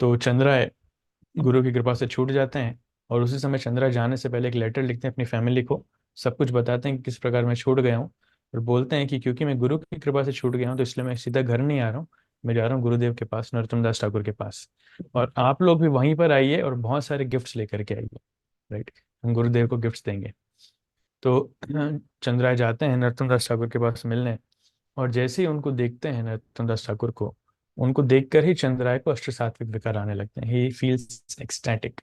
तो चंद्राय गुरु की कृपा से छूट जाते हैं। और उसी समय चंद्रा जाने से पहले एक लेटर लिखते हैं अपनी फैमिली को, सब कुछ बताते हैं कि किस प्रकार मैं छूट गया हूँ। और बोलते हैं कि क्योंकि मैं गुरु की कृपा से छूट गया हूँ तो इसलिए मैं सीधा घर नहीं आ रहा हूँ, मैं जा रहा हूँ गुरुदेव के पास, नरोत्तम दास ठाकुर के पास। और आप लोग भी वहीं पर आइए और बहुत सारे गिफ्ट्स लेकर के आइए, राइट, हम गुरुदेव को गिफ्ट्स देंगे। तो चंद्राय जाते हैं नरोत्तम दास ठाकुर के पास मिलने। और जैसे ही उनको देखते हैं नरोत्तम दास ठाकुर को, उनको देखकर ही चंद्राय को अष्ट सात्विक विकार आने लगते हैं, ही फील्स एक्सटैटिक।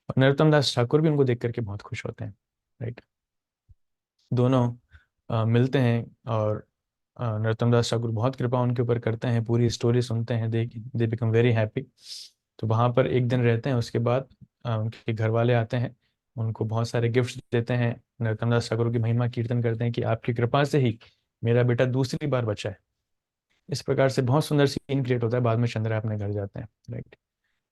और नरोत्तम दास ठाकुर भी उनको देख करके बहुत खुश होते हैं, राइट। दोनों मिलते हैं, और नरोत्तम दास ठाकुर बहुत कृपा उनके ऊपर करते हैं, पूरी स्टोरी सुनते हैं, दे बिकम वेरी हैप्पी। तो वहाँ पर एक दिन रहते हैं, उसके बाद उनके घर वाले आते हैं, उनको बहुत सारे गिफ्ट्स देते हैं, नरोत्तम दास ठाकुर की महिमा कीर्तन करते हैं कि आपकी कृपा से ही मेरा बेटा दूसरी बार बचा है। इस प्रकार से बहुत सुंदर सीन क्रिएट होता है। बाद में चंद्रा अपने घर जाते हैं, right.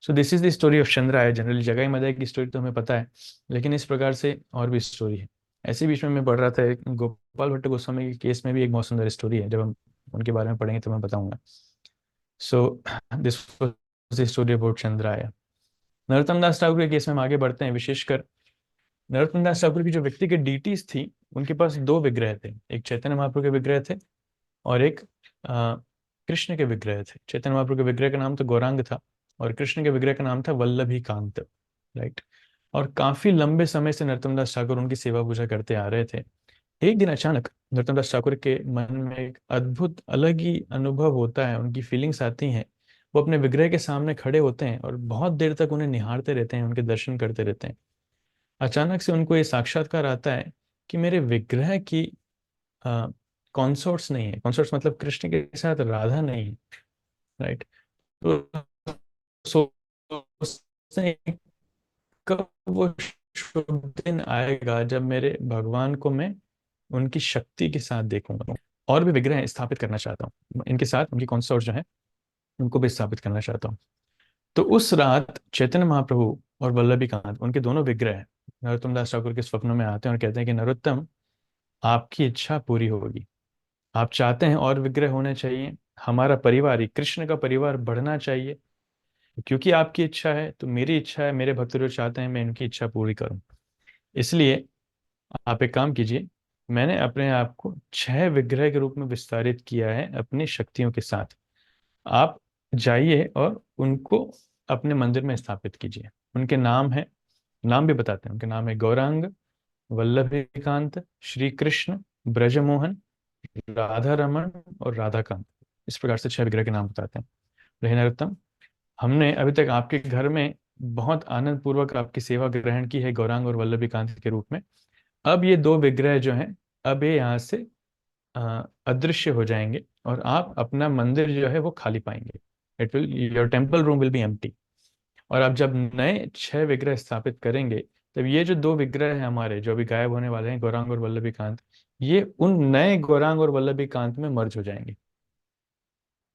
So this is the story of Chandra. Generally जगह मदय की स्टोरी तो हमें पता है, लेकिन इस प्रकार से और भी स्टोरी है। ऐसे बीच में मैं पढ़ रहा था, गोपाल भट्ट गोस्वामी के केस में भी एक बहुत सुंदर स्टोरी है। जब हम उनके बारे में पढ़ेंगे तो मैं बताऊंगा। So this was the story about Chandraya. Narottam Das Thakur के केस में हम आगे बढ़ते हैं। विशेषकर नरोत्तम दास ठाकुर की जो व्यक्तिगत डीटीज थी, उनके पास दो विग्रह थे। एक चैतन्य महाप्रभु के विग्रह थे और एक अ, कृष्ण के विग्रह थे। चैतन्य महाप्रभु के विग्रह का नाम तो गौरांग था और कृष्ण के विग्रह का नाम था वल्लभी कांत, राइट। और काफी लंबे समय से नरोत्तम दास ठाकुर उनकी सेवा पूजा करते आ रहे थे। एक दिन अचानक नरोत्तम दास ठाकुर के मन में एक अद्भुत अलग ही अनुभव होता है, उनकी फीलिंग्स आती हैं। वो अपने विग्रह के सामने खड़े होते हैं और बहुत देर तक उन्हें निहारते रहते हैं, उनके दर्शन करते रहते हैं। अचानक से उनको ये साक्षात्कार आता है कि मेरे विग्रह की कॉन्सोर्ट्स नहीं है। कॉन्सोर्ट्स मतलब कृष्ण के साथ राधा नहीं है, राइट। तो सोचते हैं कब वो शुभ दिन आएगा जब मेरे भगवान को मैं उनकी शक्ति के साथ देखूंगा। और भी विग्रह स्थापित करना चाहता हूँ इनके साथ, उनकी कॉन्सोर्ट जो है उनको भी स्थापित करना चाहता हूँ। तो उस रात चैतन्य महाप्रभु और वल्लभी कांत, उनके दोनों विग्रह नरोत्तम दास ठाकुर के स्वप्नों में आते हैं और कहते हैं कि नरोत्तम, आपकी इच्छा पूरी होगी। आप चाहते हैं और विग्रह होने चाहिए, हमारा परिवार ही कृष्ण का परिवार बढ़ना चाहिए। क्योंकि आपकी इच्छा है तो मेरी इच्छा है, मेरे भक्त जो चाहते हैं मैं इनकी इच्छा पूरी करूं। इसलिए आप एक काम कीजिए, मैंने अपने आप को 6 विग्रह के रूप में विस्तारित किया है अपनी शक्तियों के साथ। आप जाइए और उनको अपने मंदिर में स्थापित कीजिए। उनके नाम है, नाम भी बताते हैं, उनके नाम है गौरांग, वल्लभीकांत, श्री कृष्ण, ब्रजमोहन, राधा रमन और राधाकांत। इस प्रकार से 6 विग्रह के नाम बताते हैं। रहे नरोत्तम, हमने अभी तक आपके घर में बहुत आनंद पूर्वक आपकी सेवा ग्रहण की है गौरांग और वल्लभीकांत के रूप में। अब ये 2 विग्रह जो हैं, अब ये यहाँ से अदृश्य हो जाएंगे और आप अपना मंदिर जो है वो खाली पाएंगे। It will, your temple room will be empty. और आप जब नए 6 विग्रह स्थापित करेंगे, तब ये जो 2 विग्रह हैं हमारे जो अभी गायब होने वाले हैं, गौरांग और वल्लभीकांत, ये उन नए गौरांग और वल्लभीकांत में मर्ज हो जाएंगे।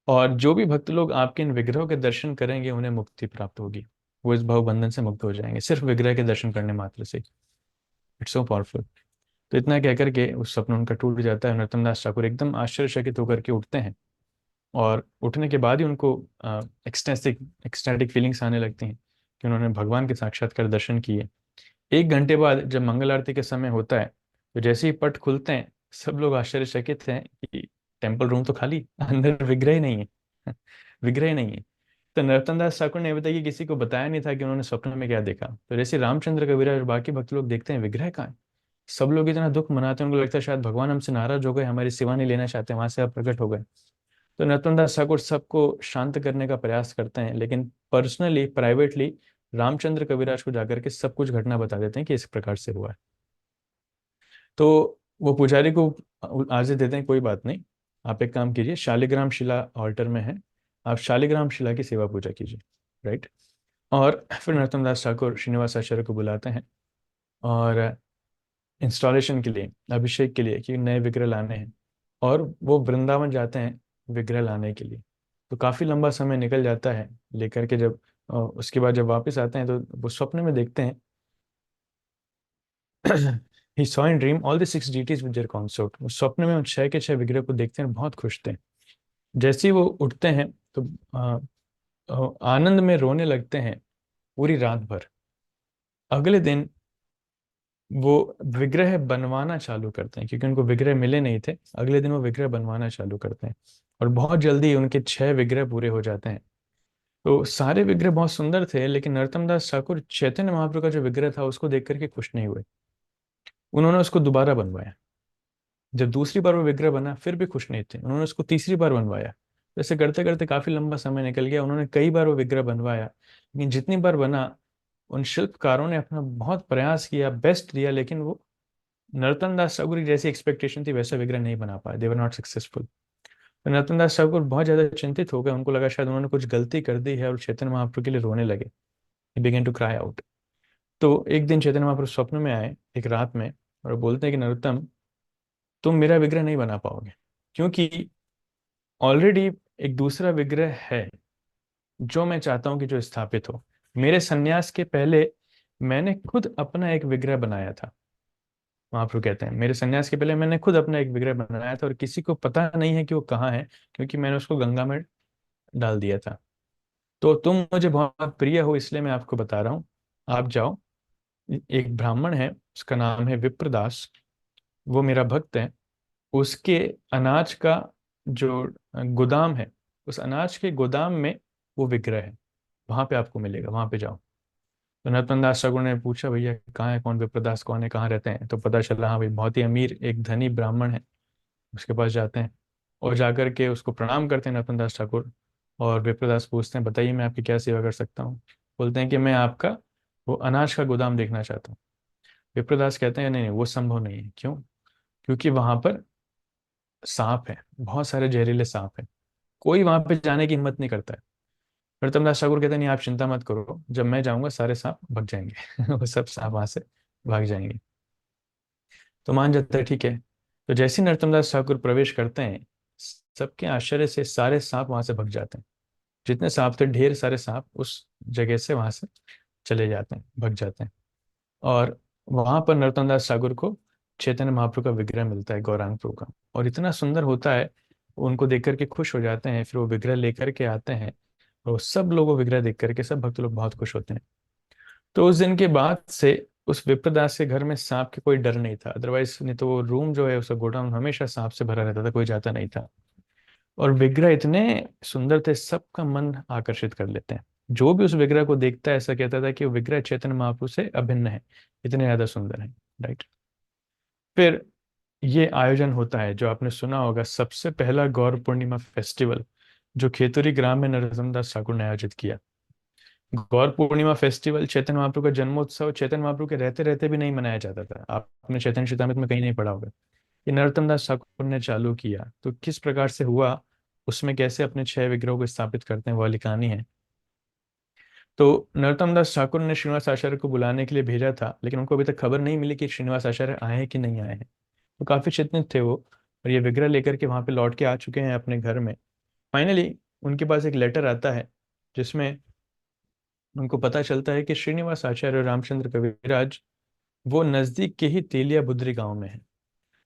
और जो भी भक्त लोग आपके इन विग्रहों के दर्शन करेंगे उन्हें मुक्ति प्राप्त होगी। वो इस भाव बंधन से मुक्त हो जाएंगे सिर्फ विग्रह के दर्शन करने मात्र से। It's so powerful. तो इतना कहकर के उस सपना उनका टूट जाता है। नरोत्तम दास ठाकुर एकदम आश्चर्यचकित होकर के उठते हैं और उठने के बाद ही उनको एक्सटेसिक एक्सटैटिक फीलिंग्स आने लगती हैं कि उन्होंने भगवान के साक्षात्कार दर्शन किए। 1 घंटे बाद जब मंगल आरती के समय होता है, तो जैसे ही पट खुलते हैं सब लोग आश्चर्यचकित हैं कि टेम्पल रूम तो खाली, अंदर विग्रह ही नहीं है। विग्रह ही नहीं है। तो नरोत्तम दास ठाकुर ने बताया कि किसी को बताया नहीं था कि उन्होंने स्वप्न में क्या देखा। तो जैसे रामचंद्र कविराज और बाकी भक्त लोग देखते हैं विग्रह कहाँ है, सब लोग इतना दुख मनाते हैं, उनको लगता है शायद भगवान हमसे नाराज हो गए, हमारी सेवा नहीं लेना चाहते, वहां से आप प्रकट हो गए। तो नरोत्तम दास ठाकुर सबको शांत करने का प्रयास करते हैं, लेकिन पर्सनली प्राइवेटली रामचंद्र कविराज को जाकर के सब कुछ घटना बता देते हैं कि इस प्रकार से हुआ है। तो वो पुजारी को आदेश देते हैं, कोई बात नहीं, आप एक काम कीजिए, शालिग्राम शिला ऑल्टर में है, आप शालिग्राम शिला की सेवा पूजा कीजिए, राइट। और फिर नरोत्तम दास ठाकुर श्रीनिवास आचार्य को बुलाते हैं और इंस्टॉलेशन के लिए, अभिषेक के लिए, कि नए विग्रह लाने हैं। और वो वृंदावन जाते हैं विग्रह लाने के लिए। तो काफी लंबा समय निकल जाता है लेकर के। जब उसके बाद जब वापस आते हैं तो वो स्वप्न में देखते हैं he saw in dream all the 6 deities with their consort। वो स्वप्न में उन 6 के 6 विग्रह को देखते हैं, बहुत खुश थे। जैसे ही वो उठते हैं तो आनंद में रोने लगते हैं पूरी रात भर। अगले दिन वो विग्रह बनवाना चालू करते हैं, क्योंकि उनको विग्रह मिले नहीं थे। अगले दिन वो विग्रह बनवाना चालू करते हैं और बहुत जल्दी उनके 6 विग्रह पूरे हो जाते हैं। तो सारे विग्रह बहुत सुंदर थे, लेकिन नरोत्तम दास ठाकुर चैतन्य महाप्रभु का जो विग्रह था उसको देख करके खुश नहीं हुए। उन्होंने उसको दोबारा बनवाया। जब दूसरी बार वो विग्रह बना फिर भी खुश नहीं थे, उन्होंने उसको तीसरी बार बनवाया। तो ऐसे करते करते काफी लंबा समय निकल गया। उन्होंने कई बार वो विग्रह बनवाया, लेकिन जितनी बार बना, उन शिल्पकारों ने अपना बहुत प्रयास किया, बेस्ट दिया, लेकिन वो नरोत्तम दास ठाकुर की जैसी एक्सपेक्टेशन थी वैसा विग्रह नहीं बना पाए। दे वर नॉट सक्सेसफुल। तो नरोत्तम दास ठाकुर बहुत ज्यादा चिंतित हो गए। उनको लगा शायद उन्होंने कुछ गलती कर दी है और चैतन्य महाप्रभु के लिए रोने लगे। He began to cry out. तो एक दिन चैतन्य महाप्रभु स्वप्न में आए एक रात में और बोलते हैं कि नरोत्तम, तुम मेरा विग्रह नहीं बना पाओगे, क्योंकि ऑलरेडी एक दूसरा विग्रह है जो मैं चाहता हूं कि जो स्थापित हो। मेरे सन्यास के पहले मैंने खुद अपना एक विग्रह बनाया था। महाप्रभु कहते हैं मेरे सन्यास के पहले मैंने खुद अपना एक विग्रह बनाया था और किसी को पता नहीं है कि वो कहाँ है, क्योंकि मैंने उसको गंगा में डाल दिया था। तो तुम मुझे बहुत प्रिय हो, इसलिए मैं आपको बता रहा हूँ। आप जाओ, एक ब्राह्मण है, उसका नाम है विप्रदास, वो मेरा भक्त है। उसके अनाज का जो गोदाम है, उस अनाज के गोदाम में वो विग्रह है, वहां पे आपको मिलेगा, वहां पे जाओ। तो नरोत्तम दास ठाकुर ने पूछा, भैया कहाँ है, कौन विप्रदास कौन है, कहाँ रहते हैं? तो पता चला हाँ भाई, बहुत ही अमीर एक धनी ब्राह्मण है। उसके पास जाते हैं और जाकर के उसको प्रणाम करते हैं नरोत्तम दास ठाकुर। और विप्रदास पूछते हैं, बताइए मैं आपकी क्या सेवा कर सकता हूँ? बोलते हैं कि मैं आपका वो अनाज का गोदाम देखना चाहता हूँ। विप्रदास कहते हैं नहीं नहीं, वो संभव नहीं है। क्यों? क्योंकि वहां पर सांप है, बहुत सारे जहरीले सांप हैं, कोई वहां पे जाने की हिम्मत नहीं करता है। नरोत्तम दास ठाकुर कहते हैं नहीं, आप चिंता मत करो, जब मैं जाऊंगा सारे सांप भग जाएंगे वो सब सांप वहां से भाग जाएंगे। तो मान जाता है, ठीक है। तो जैसे ही नरोत्तम दास ठाकुर प्रवेश करते हैं, सबके आश्चर्य से सारे सांप वहां से भग जाते हैं। जितने सांप थे, ढेर सारे सांप उस जगह से वहां से चले जाते हैं, भग जाते हैं। और वहां पर नरोत्तम दास ठाकुर को चैतन्य महाप्रभु का विग्रह मिलता है, गौरांग प्रभु का, और इतना सुंदर होता है। उनको देख करके खुश हो जाते हैं, फिर वो विग्रह लेकर के आते हैं। और सब लोगों विग्रह देख करके सब भक्त लोग बहुत खुश होते हैं। तो उस दिन के बाद से उस विप्रदास के घर में सांप के कोई डर नहीं था। अदरवाइज नहीं तो वो रूम जो है, उसका गोडाउन हमेशा सांप से भरा रहता था, कोई जाता नहीं था। और विग्रह इतने सुंदर थे, सबका मन आकर्षित कर लेते हैं। जो भी उस विग्रह को देखता है, ऐसा कहता था कि वो विग्रह चैतन्य महाप्रभु से अभिन्न है, इतने ज्यादा सुंदर है। राइट। फिर ये आयोजन होता है जो आपने सुना होगा, सबसे पहला गौर पूर्णिमा फेस्टिवल जो खेतुरी ग्राम में नरोत्तम दास ठाकुर ने आयोजित किया। गौर पूर्णिमा फेस्टिवल चैतन्य महाप्रभु का जन्मोत्सव चैतन्य महाप्रभु के रहते रहते भी नहीं मनाया जाता था। आपने चैतन्य चरितामृत में कहीं नहीं पढ़ा होगा। ये नरोत्तम दास ठाकुर ने चालू किया, तो किस प्रकार से हुआ, उसमें कैसे अपने 6 विग्रहों को स्थापित करते हैं, वो वाली कहानी है। तो नरोत्तम दास ठाकुर ने श्रीनिवास आचार्य को बुलाने के लिए भेजा था, लेकिन उनको अभी तक खबर नहीं मिली कि श्रीनिवास आचार्य आए हैं कि नहीं आए हैं। तो काफी चिंतित थे वो, और ये विग्रह लेकर के वहां पे लौट के आ चुके हैं अपने घर में। फाइनली उनके पास एक लेटर आता है, जिसमें उनको पता चलता है कि श्रीनिवास आचार्य और रामचंद्र कविराज वो नजदीक के ही तेलिया बुद्री गांव में है।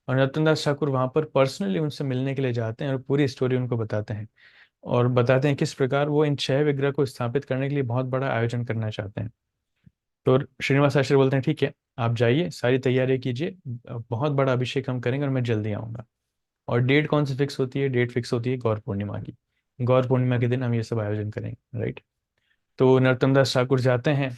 और नरोत्तम दास ठाकुर वहां पर पर्सनली उनसे मिलने के लिए जाते हैं और पूरी स्टोरी उनको बताते हैं, और बताते हैं किस प्रकार वो इन 6 विग्रह को स्थापित करने के लिए बहुत बड़ा आयोजन करना चाहते हैं। तो श्रीनिवास आचार्य बोलते हैं, ठीक है, आप जाइए, सारी तैयारी कीजिए, बहुत बड़ा अभिषेक हम करेंगे और मैं जल्दी आऊंगा। और डेट कौन सी फिक्स होती है? डेट फिक्स होती है गौर पूर्णिमा की। गौर पूर्णिमा के दिन हम ये सब आयोजन करेंगे। राइट। तो नरोत्तम दास ठाकुर जाते हैं,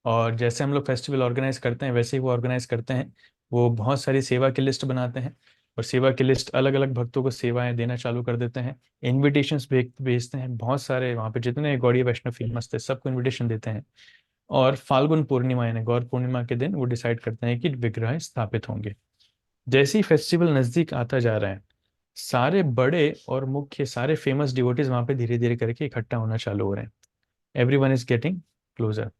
और जैसे हम लोग फेस्टिवल ऑर्गेनाइज करते हैं वैसे ही वो ऑर्गेनाइज करते हैं। वो बहुत सारी सेवा की लिस्ट बनाते हैं, और सेवा की लिस्ट अलग अलग भक्तों को सेवाएं देना चालू कर देते हैं। इनविटेशंस भेजते हैं, बहुत सारे वहाँ पे जितने गौड़ीय वैष्णव फेमस थे सबको इनविटेशन देते हैं। और फाल्गुन पूर्णिमा यानी गौर पूर्णिमा के दिन वो डिसाइड करते हैं कि विग्रह स्थापित होंगे। जैसे ही फेस्टिवल नजदीक आता जा रहा है, सारे बड़े और मुख्य सारे फेमस डिवोटीज वहां पे धीरे धीरे करके इकट्ठा होना चालू हो रहे हैं। Every one is getting closure,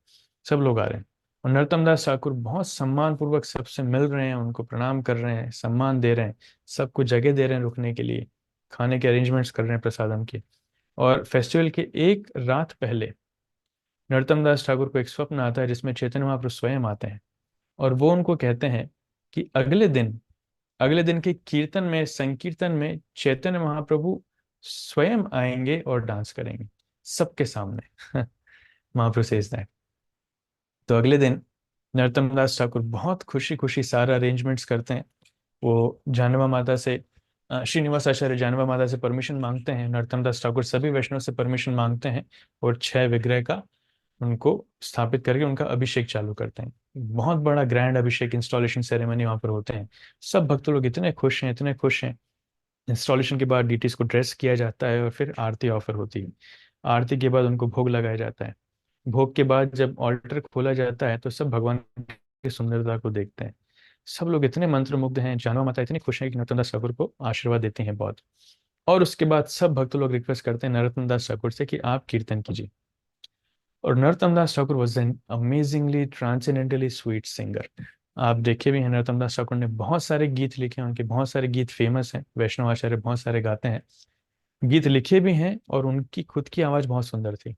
सब लोग आ रहे हैं। और नरोत्तम दास ठाकुर बहुत सम्मान पूर्वक सबसे मिल रहे हैं, उनको प्रणाम कर रहे हैं, सम्मान दे रहे हैं, सबको जगह दे रहे हैं रुकने के लिए, खाने के अरेंजमेंट्स कर रहे हैं प्रसादम के। और फेस्टिवल के एक रात पहले नरोत्तम दास ठाकुर को एक स्वप्न आता है, जिसमें चैतन्य महाप्रभु स्वयं आते हैं। और वो उनको कहते हैं कि अगले दिन के कीर्तन में, संकीर्तन में चैतन्य महाप्रभु स्वयं आएंगे और डांस करेंगे सबके सामने महाप्रभु से दैट। तो अगले दिन नरोत्तम दास ठाकुर बहुत खुशी खुशी सारा अरेंजमेंट्स करते हैं। वो जानवा माता से श्रीनिवास आचार्य जानवा माता से परमिशन मांगते हैं, नरोत्तम दास ठाकुर सभी वैष्णव से परमिशन मांगते हैं, और 6 विग्रह का उनको स्थापित करके उनका अभिषेक चालू करते हैं। बहुत बड़ा ग्रैंड अभिषेक इंस्टॉलेशन सेरेमनी वहां पर होते हैं। सब भक्त लोग इतने खुश हैं, इतने खुश हैं। इंस्टॉलेशन के बाद डीटीज को ड्रेस किया जाता है, और फिर आरती ऑफर होती है। आरती के बाद उनको भोग लगाया जाता है। भोग के बाद जब ऑल्टर खोला जाता है, तो सब भगवान की सुंदरता को देखते हैं। सब लोग इतने मंत्रमुग्ध हैं, जानवा माता इतनी खुश है कि नरोत्तम दास ठाकुर को आशीर्वाद देती हैं बहुत। और उसके बाद सब भक्त लोग रिक्वेस्ट करते हैं नरोत्तम दास ठाकुर से कि आप कीर्तन कीजिए। और Narottam Das Thakur was an amazingly transcendentally sweet singer. आप देखे भी हैं, नरोत्तम दास ठाकुर ने बहुत सारे गीत लिखे हैं, उनके बहुत सारे गीत फेमस हैं, वैष्णव आचार्य बहुत सारे गाते हैं, गीत लिखे भी हैं, और उनकी खुद की आवाज़ बहुत सुंदर थी।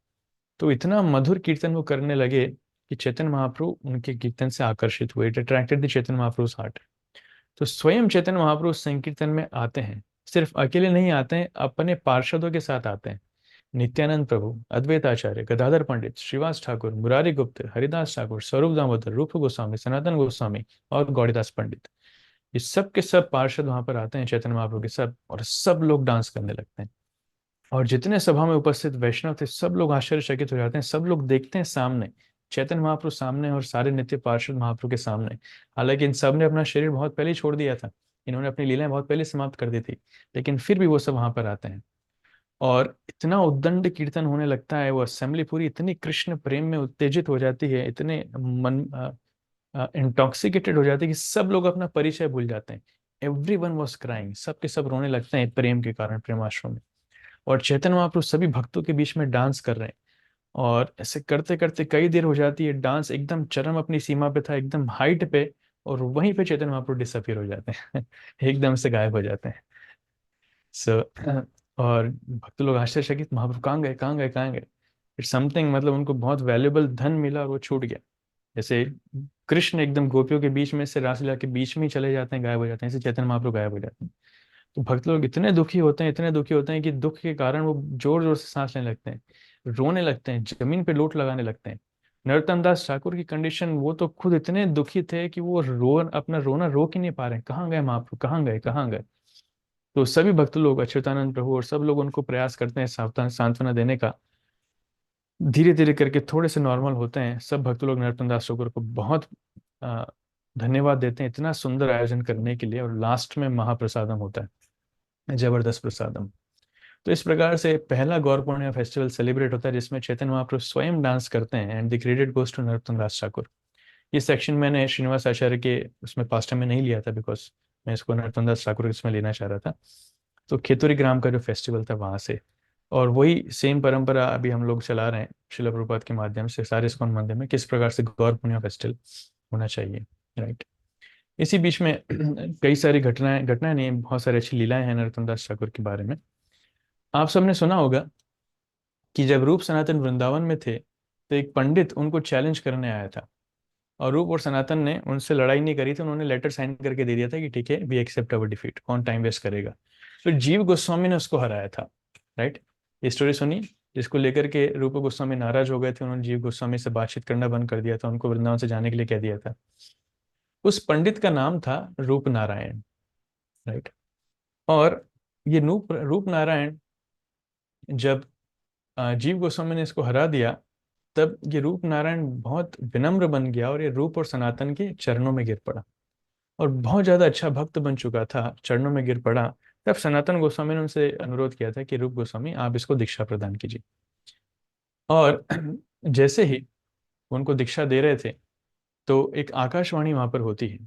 तो इतना मधुर कीर्तन वो करने लगे कि चैतन्य महाप्रभु उनके कीर्तन से आकर्षित हुए। It attracted the Chaitanya Mahaprabhu heart. तो स्वयं चैतन्य महाप्रभु संकीर्तन में आते हैं, सिर्फ अकेले नहीं आते हैं, अपने पार्षदों के साथ आते हैं। नित्यानंद प्रभु, अद्वैत आचार्य, गदाधर पंडित, श्रीवास ठाकुर, मुरारी गुप्त, हरिदास ठाकुर, स्वरूप दामोदर, रूप गोस्वामी, सनातन गोस्वामी और गौरीदास पंडित, ये सब के सब पार्षद वहां पर आते हैं चैतन्य महाप्रभु के सब, और सब लोग डांस करने लगते हैं। और जितने सभा में उपस्थित वैष्णव थे सब लोग आश्चर्यचकित हो जाते हैं, सब लोग देखते हैं सामने चैतन्य महाप्रभु सामने और सारे नित्य पार्षद महाप्रभु के सामने। हालांकि इन सब ने अपना शरीर बहुत पहले ही छोड़ दिया था, इन्होंने अपनी लीलाएं बहुत पहले समाप्त कर दी थी, लेकिन फिर भी वो सब वहां पर आते हैं। और इतना उद्दंड कीर्तन होने लगता है, वो असेंबली पूरी इतनी कृष्ण प्रेम में उत्तेजित हो जाती है, इतने मन इंटॉक्सिकेटेड हो जाते हैं कि सब लोग अपना परिचय भूल जाते हैं। एवरी वन वॉज क्राइंग, सब के सब रोने लगते हैं प्रेम के कारण, प्रेमाश्रम में। और चैतन्य महाप्रभु सभी भक्तों के बीच में डांस कर रहे हैं, और ऐसे करते करते कई देर हो जाती है, डांस एकदम चरम अपनी सीमा पे था, एकदम हाइट पे, और वहीं पे चैतन्य महाप्रभु डिसअपियर हो जाते हैं एकदम से गायब हो जाते हैं। सो और भक्त लोग आश्चर्यचकित, महाप्रभु कहाँ गए, कहाँ गए, कहाँ गए। इट्स समथिंग, मतलब उनको बहुत वैल्यूबल धन मिला और वो छूट गया। जैसे कृष्ण एकदम गोपियों के बीच में से रासलीला के बीच में ही चले जाते हैं, गायब हो जाते हैं, ऐसे चैतन्य महाप्रभु गायब हो जाते हैं। तो भक्त लोग इतने दुखी होते हैं, इतने दुखी होते हैं कि दुख के कारण वो जोर जोर से सांस लेने लगते हैं, रोने लगते हैं, जमीन पे लोट लगाने लगते हैं। नरोत्तम दास ठाकुर की कंडीशन, वो तो खुद इतने दुखी थे कि वो अपना रोना रोक ही नहीं पा रहे हैं, कहाँ गए महाप्रभु, कहाँ गए, कहाँ गए। तो सभी भक्त लोग, अच्युतानंद प्रभु और सब लोग उनको प्रयास करते हैं सावधान सांत्वना देने का। धीरे धीरे करके थोड़े से नॉर्मल होते हैं सब भक्त लोग। नरोत्तम दास ठाकुर को बहुत अ, धन्यवाद देते हैं इतना सुंदर आयोजन करने के लिए, और लास्ट में महाप्रसादम होता है, जबरदस्त प्रसादम। तो इस प्रकार से पहला गौर पूर्णिमा फेस्टिवल सेलिब्रेट होता है, जिसमें चैतन्य महाप्रभु स्वयं डांस करते हैं, and the credit goes to Narottam Das Thakur. ये सेक्शन मैंने श्रीनिवास आचार्य के उसमें पास्ट टाइम में नहीं लिया था, बिकॉज मैं इसको नरोत्तम दास ठाकुर इसमें लेना चाह रहा था। तो खेतुरी ग्राम का जो फेस्टिवल था वहां से, और वही सेम परंपरा अभी हम लोग चला रहे हैं शिला प्रभुपाद के माध्यम से सारे इस्कॉन मंदिर में, किस प्रकार से गौर पूर्णिमा फेस्टिवल होना चाहिए, राइट। इसी बीच में कई सारी घटनाएं घटनाएं नहीं, बहुत सारी अच्छी लीलाएं हैं नरोत्तम दास ठाकुर के बारे में। आप सबने सुना होगा कि जब रूप सनातन वृंदावन में थे तो एक पंडित उनको चैलेंज करने आया था, और रूप और सनातन ने उनसे लड़ाई नहीं करी थी, उन्होंने लेटर साइन करके दे दिया था कि ठीक है, वी एक्सेप्ट अवर डिफीट, कौन टाइम वेस्ट करेगा। फिर जीव गोस्वामी ने उसको हराया था, राइट। ये स्टोरी सुनी, जिसको लेकर के रूप गोस्वामी नाराज हो गए थे, उन्होंने जीव गोस्वामी से बातचीत करना बंद कर दिया था, उनको वृंदावन से जाने के लिए कह दिया था। उस पंडित का नाम था रूप नारायण, राइट। और ये रूप नारायण, जब जीव गोस्वामी ने इसको हरा दिया, तब ये रूप नारायण बहुत विनम्र बन गया, और ये रूप और सनातन के चरणों में गिर पड़ा, और बहुत ज्यादा अच्छा भक्त बन चुका था, चरणों में गिर पड़ा। तब सनातन गोस्वामी ने उनसे अनुरोध किया था कि रूप गोस्वामी आप इसको दीक्षा प्रदान कीजिए। और जैसे ही वो उनको दीक्षा दे रहे थे, तो एक आकाशवाणी वहां पर होती है।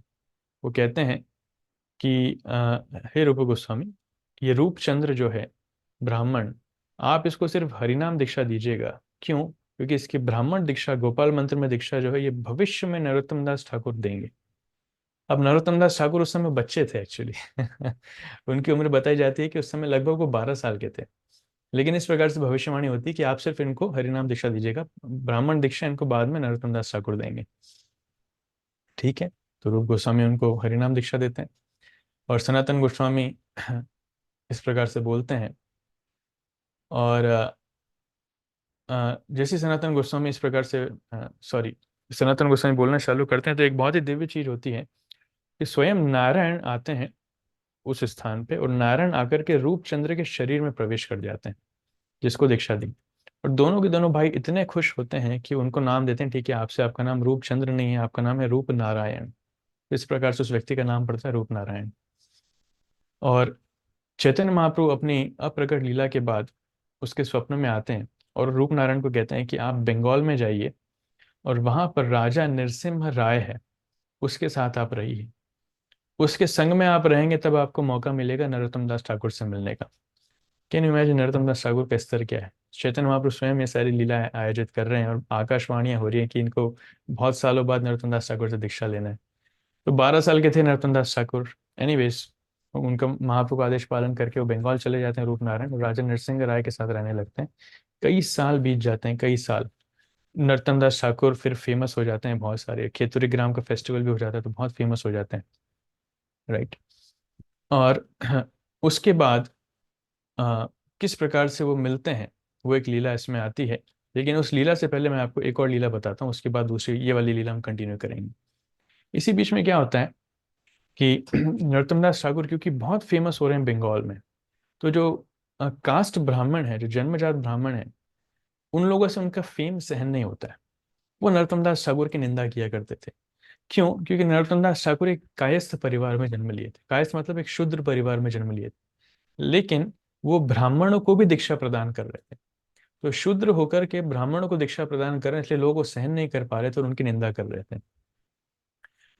वो कहते हैं कि हे रूप गोस्वामी, ये रूपचंद्र जो है ब्राह्मण, आप इसको सिर्फ हरिनाम दीक्षा दीजिएगा। क्यों? क्योंकि इसकी ब्राह्मण दीक्षा, गोपाल मंत्र में दीक्षा जो है, ये भविष्य में नरोत्तम दास ठाकुर देंगे। अब नरोत्तम दास ठाकुर उस समय बच्चे थे एक्चुअली उनकी उम्र बताई जाती है कि उस समय लगभग वो 12 साल के थे। लेकिन इस प्रकार से भविष्यवाणी होती है कि आप सिर्फ इनको हरिनाम दीक्षा दीजिएगा, ब्राह्मण दीक्षा इनको बाद में नरोत्तम दास ठाकुर देंगे। ठीक है, तो रूप गोस्वामी उनको हरिनाम दीक्षा देते हैं, और सनातन गोस्वामी इस प्रकार से बोलते हैं। और जैसे सनातन गोस्वामी इस प्रकार से, सॉरी, सनातन गोस्वामी बोलना चालू करते हैं, तो एक बहुत ही दिव्य चीज होती है कि स्वयं नारायण आते हैं उस स्थान पे, और नारायण आकर के रूपचंद्र के शरीर में प्रवेश कर जाते हैं, जिसको दीक्षा दी। और दोनों के दोनों भाई इतने खुश होते हैं कि उनको नाम देते हैं, ठीक है, आपसे आपका नाम रूपचंद्र नहीं है, आपका नाम है रूप नारायण। इस प्रकार से उस व्यक्ति का नाम पड़ता है रूप नारायण। और चैतन्य महाप्रभु अपनी अप्रकट लीला के बाद उसके स्वप्न में आते हैं, और रूप नारायण को कहते हैं कि आप बंगाल में जाइए, और वहां पर राजा नरसिम्हा राय है, उसके साथ आप रहिए, उसके संग में आप रहेंगे तब आपको मौका मिलेगा नरोत्तम दास ठाकुर से मिलने का। Can you imagine Narottam Das Thakur का स्तर क्या है। चैतन्य महाप्रभु स्वयं ये सारी लीला आयोजित कर रहे हैं, और आकाशवाणियां हो रही हैं कि इनको बहुत सालों बाद नरोत्तम दास ठाकुर से दीक्षा लेना है। तो 12 साल के थे नरोत्तम दास ठाकुर। एनीवेज, उनका महाप्रभु का आदेश पालन करके वो बंगाल चले जाते हैं रूपनारायण, और राजा नरसिंह राय के साथ रहने लगते हैं। कई साल बीत जाते हैं, कई साल। नरोत्तम दास ठाकुर फिर फेमस हो जाते हैं, बहुत सारे खेतुरी ग्राम का फेस्टिवल भी हो जाता है तो बहुत फेमस हो जाते हैं, राइट। और उसके बाद अ, किस प्रकार से वो मिलते हैं, वो एक लीला इसमें आती है। लेकिन उस लीला से पहले मैं आपको एक और लीला बताता हूँ, उसके बाद दूसरी ये वाली लीला हम कंटिन्यू करेंगे। इसी बीच में क्या होता है कि नरोत्तम दास ठाकुर क्योंकि बहुत फेमस हो रहे हैं बंगाल में, तो जो कास्ट ब्राह्मण है, जो जन्मजात ब्राह्मण है, उन लोगों से उनका फेम सहन नहीं होता है। वो नरोत्तम दास ठाकुर की निंदा किया करते थे। क्यों? क्योंकि नरोत्तम दास ठाकुर एक कायस्थ परिवार में जन्म लिए थे। कायस्थ मतलब एक शूद्र परिवार में जन्म लिए थे, लेकिन वो ब्राह्मणों को भी दीक्षा प्रदान कर रहे थे। तो शूद्र होकर के ब्राह्मणों को दीक्षा प्रदान कर रहे हैं, इसलिए लोग वो सहन नहीं कर पा रहे थे और उनकी निंदा कर रहे थे।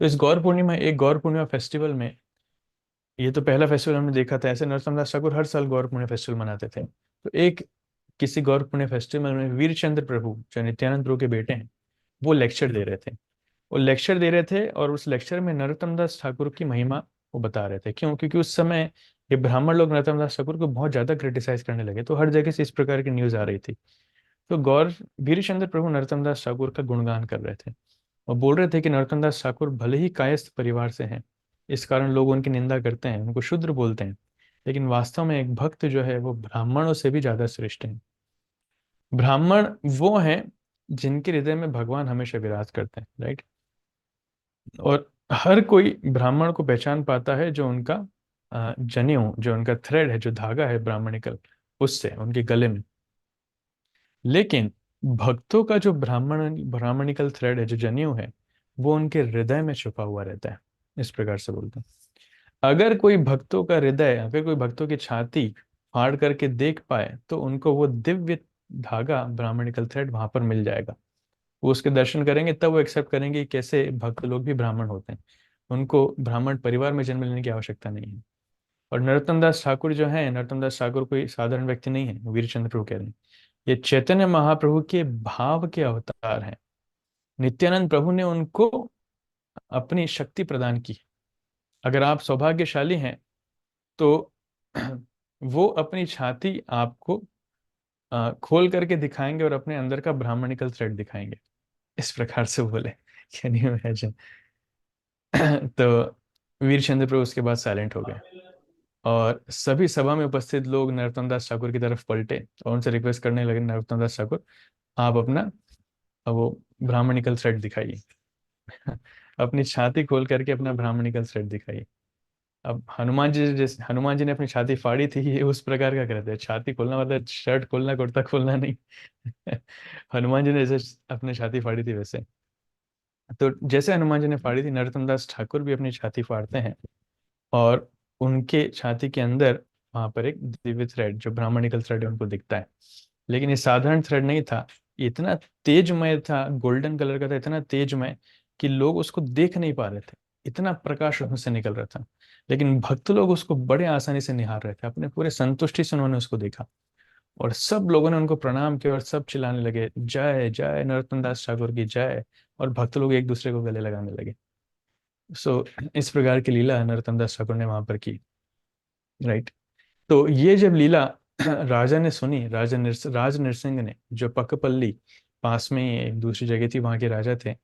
तो इस गौर पूर्णिमा, एक गौर पूर्णिमा फेस्टिवल में, ये तो पहला फेस्टिवल हमने देखा था, ऐसे नरोत्तम दास ठाकुर हर साल गौर पूर्णिमा फेस्टिवल मनाते थे। तो एक किसी गौर पूर्णिमा फेस्टिवल में वीरचंद्र प्रभु, जो नित्यानंद प्रभु के बेटे हैं, वो लेक्चर दे रहे थे। वो लेक्चर दे रहे थे और उस लेक्चर में नरोत्तम दास ठाकुर की महिमा वो बता रहे थे। क्यों? क्योंकि उस समय ये ब्राह्मण लोग नरोत्तम दास ठाकुर को बहुत ज्यादा क्रिटिसाइज करने लगे, तो हर जगह से इस प्रकार की न्यूज आ रही थी। तो गौर वीरचंद्र प्रभु नरोत्तम दास ठाकुर का गुणगान कर रहे थे और बोल रहे थे कि नरोत्तम दास ठाकुर भले ही कायस्थ परिवार से हैं, इस कारण लोग उनकी निंदा करते हैं, उनको शूद्र बोलते हैं, लेकिन वास्तव में एक भक्त जो है वो ब्राह्मणों से भी ज्यादा श्रेष्ठ है। ब्राह्मण वो हैं जिनके हृदय में भगवान हमेशा विराज करते हैं, राइट। और हर कोई ब्राह्मण को पहचान पाता है जो उनका जनेऊ, जो उनका थ्रेड है, जो धागा है ब्राह्मणिकल, उससे उनके गले में। लेकिन भक्तों का जो ब्राह्मणिकल थ्रेड है, जो जनेऊ है, वो उनके हृदय में छुपा हुआ रहता है। इस प्रकार से बोलते हैं, अगर कोई भक्तों का हृदय, अगर कोई भक्तों की छाती फाड़ करके देख पाए तो उनको वो दिव्य धागा, ब्राह्मणिकल थ्रेड वहां पर मिल जाएगा। वो उसके दर्शन करेंगे, तब वो एक्सेप्ट करेंगे कि कैसे भक्त लोग भी ब्राह्मण होते हैं, उनको ब्राह्मण परिवार में जन्म लेने की आवश्यकता नहीं है। और नरोत्तम दास ठाकुर जो है, नरोत्तम दास ठाकुर कोई साधारण व्यक्ति नहीं है, वीरचंद्र प्रभु कह रहे हैं, ये चैतन्य महाप्रभु के भाव के अवतार हैं। नित्यानंद प्रभु ने उनको अपनी शक्ति प्रदान की। अगर आप सौभाग्यशाली हैं तो वो अपनी छाती आपको खोल करके दिखाएंगे और अपने अंदर का ब्राह्मणिकल थ्रेड दिखाएंगे। इस प्रकार से बोले, कैन यू इमेजिन? तो वीरचंद्र प्रभु उसके बाद साइलेंट हो गए और सभी सभा में उपस्थित लोग नरोत्तम दास ठाकुर की तरफ पलटे और उनसे रिक्वेस्ट करने लगे, नरोत्तम दास ठाकुर, आप अपना वो ब्राह्मणिकल थ्रेड दिखाइए। अपनी छाती खोल करके अपना ब्राह्मणिकल थ्रेड दिखाइए। अब हनुमान जी, जैसे हनुमान जी ने अपनी छाती फाड़ी थी, ये उस प्रकार का करते हैं। छाती खोलना मतलब शर्ट खोलना, कुर्ता खोलना नहीं। हनुमान जी ने जैसे अपनी छाती फाड़ी थी, वैसे। तो जैसे हनुमान जी ने फाड़ी थी, नरोत्तम दास ठाकुर भी अपनी छाती फाड़ते हैं और उनके छाती के अंदर वहां पर एक दिव्य थ्रेड, जो ब्राह्मणिकल थ्रेड है, उनको दिखता है। लेकिन ये साधारण थ्रेड नहीं था, ये इतना तेजमय था, गोल्डन कलर का था, इतना तेजमय कि लोग उसको देख नहीं पा रहे थे, इतना प्रकाश उससे निकल रहा था। लेकिन भक्त लोग उसको बड़े आसानी से निहार रहे थे, अपने पूरे संतुष्टि से उन्होंने उसको देखा और सब लोगों ने उनको प्रणाम किया और सब चिल्लाने लगे, जय जय नरोत्तम दास ठाकुर की जय। और भक्त लोग एक दूसरे को गले लगाने लगे। सो इस प्रकार की लीला नरोत्तम दास ठाकुर ने वहां पर की, राइट। तो ये जब लीला राजा ने सुनी, राज नरसिंह ने, जो पक्कपल्ली पास में ही एक दूसरी जगह थी, वहां के राजा थे।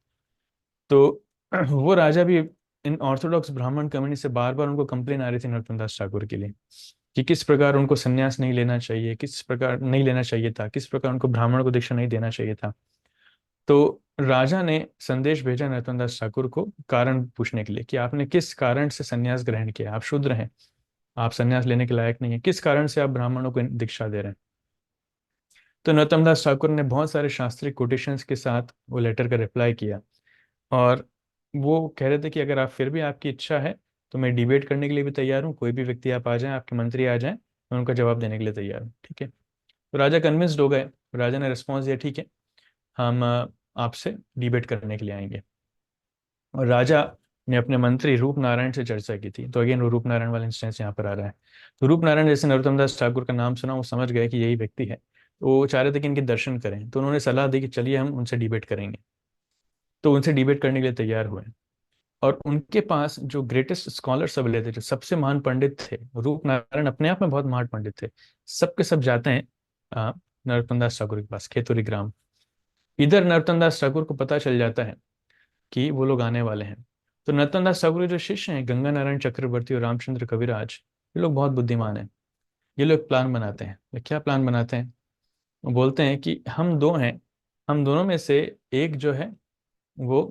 तो वो राजा भी इन ऑर्थोडॉक्स ब्राह्मण कम्युनिटी से बार बार उनको कंप्लेन आ रही थी नरोत्तम दास ठाकुर के लिए, कि किस प्रकार उनको संन्यास नहीं लेना चाहिए, किस प्रकार नहीं लेना चाहिए था, किस प्रकार उनको ब्राह्मण को दीक्षा नहीं देना चाहिए था। तो राजा ने संदेश भेजा नरोत्तम दास ठाकुर को कारण पूछने के लिए कि आपने किस कारण से संन्यास ग्रहण किया, आप शूद्र हैं, आप संन्यास लेने के लायक नहीं है, किस कारण से आप ब्राह्मणों को दीक्षा दे रहे हैं। तो नरोत्तम दास ठाकुर ने बहुत सारे शास्त्रीय कोटेशंस के साथ वो लेटर का रिप्लाई किया और वो कह रहे थे कि अगर आप फिर भी आपकी इच्छा है तो मैं डिबेट करने के लिए भी तैयार हूँ, कोई भी व्यक्ति आप आ जाएं, आपके मंत्री आ जाएं, मैं उनका जवाब देने के लिए तैयार हूँ, ठीक है। तो राजा कन्विंस्ड हो गए। राजा ने रिस्पॉन्स दिया, ठीक है, हम आपसे डिबेट करने के लिए आएंगे। और राजा ने अपने मंत्री रूप नारायण से चर्चा की थी। तो अगेन वो रूप नारायण वाला इंस्टेंस यहाँ पर आ रहा है। तो रूप नारायण जैसे नरोत्तम दास ठाकुर का नाम सुना, वो समझ गए कि यही व्यक्ति है, तो वो चाह रहे थे कि इनके दर्शन करें। तो उन्होंने सलाह दी कि चलिए हम उनसे डिबेट करेंगे। तो उनसे डिबेट करने के लिए तैयार हुए। और उनके पास जो ग्रेटेस्ट स्कॉलर्स अवेलेबल थे, जो सबसे महान पंडित थे, रूप नारायण अपने आप में बहुत महान पंडित थे, सब के सब जाते हैं नरोत्तम दास ठाकुर के पास खेतुरी ग्राम। इधर नरोत्तम दास ठाकुर को पता चल जाता है कि वो लोग आने वाले हैं। तो नरोत्तम दास ठाकुर के जो शिष्य हैं, गंगा नारायण चक्रवर्ती और रामचंद्र कविराज, ये लोग बहुत बुद्धिमान हैं। ये लोग प्लान बनाते हैं। ये क्या प्लान बनाते हैं? वो बोलते हैं कि हम दो हैं, हम दोनों में से एक जो है वो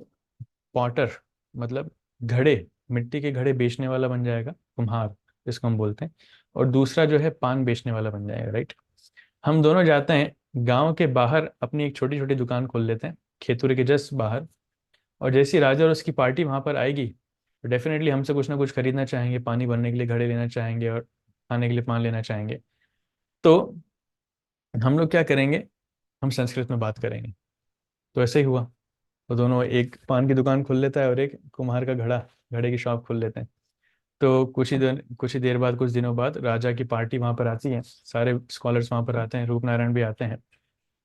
पॉटर, मतलब घड़े, मिट्टी के घड़े बेचने वाला बन जाएगा, कुम्हार जिसको हम बोलते हैं, और दूसरा जो है पान बेचने वाला बन जाएगा, राइट। हम दोनों जाते हैं गांव के बाहर, अपनी एक छोटी छोटी दुकान खोल लेते हैं खेतुरे के जस्ट बाहर। और जैसे ही राजा और उसकी पार्टी वहां पर आएगी, तो डेफिनेटली हमसे कुछ ना कुछ खरीदना चाहेंगे, पानी भरने के लिए घड़े लेना चाहेंगे और खाने के लिए पान लेना चाहेंगे। तो हम लोग क्या करेंगे, हम संस्कृत में बात करेंगे। तो ऐसे ही हुआ। वो दोनों एक पान की दुकान खोल लेता है और एक कुम्हार का घड़े की शॉप खोल लेते हैं। तो कुछ ही देर बाद, कुछ दिनों बाद राजा की पार्टी वहां पर आती है, सारे स्कॉलर्स वहां पर आते हैं, रूप नारायण भी आते हैं,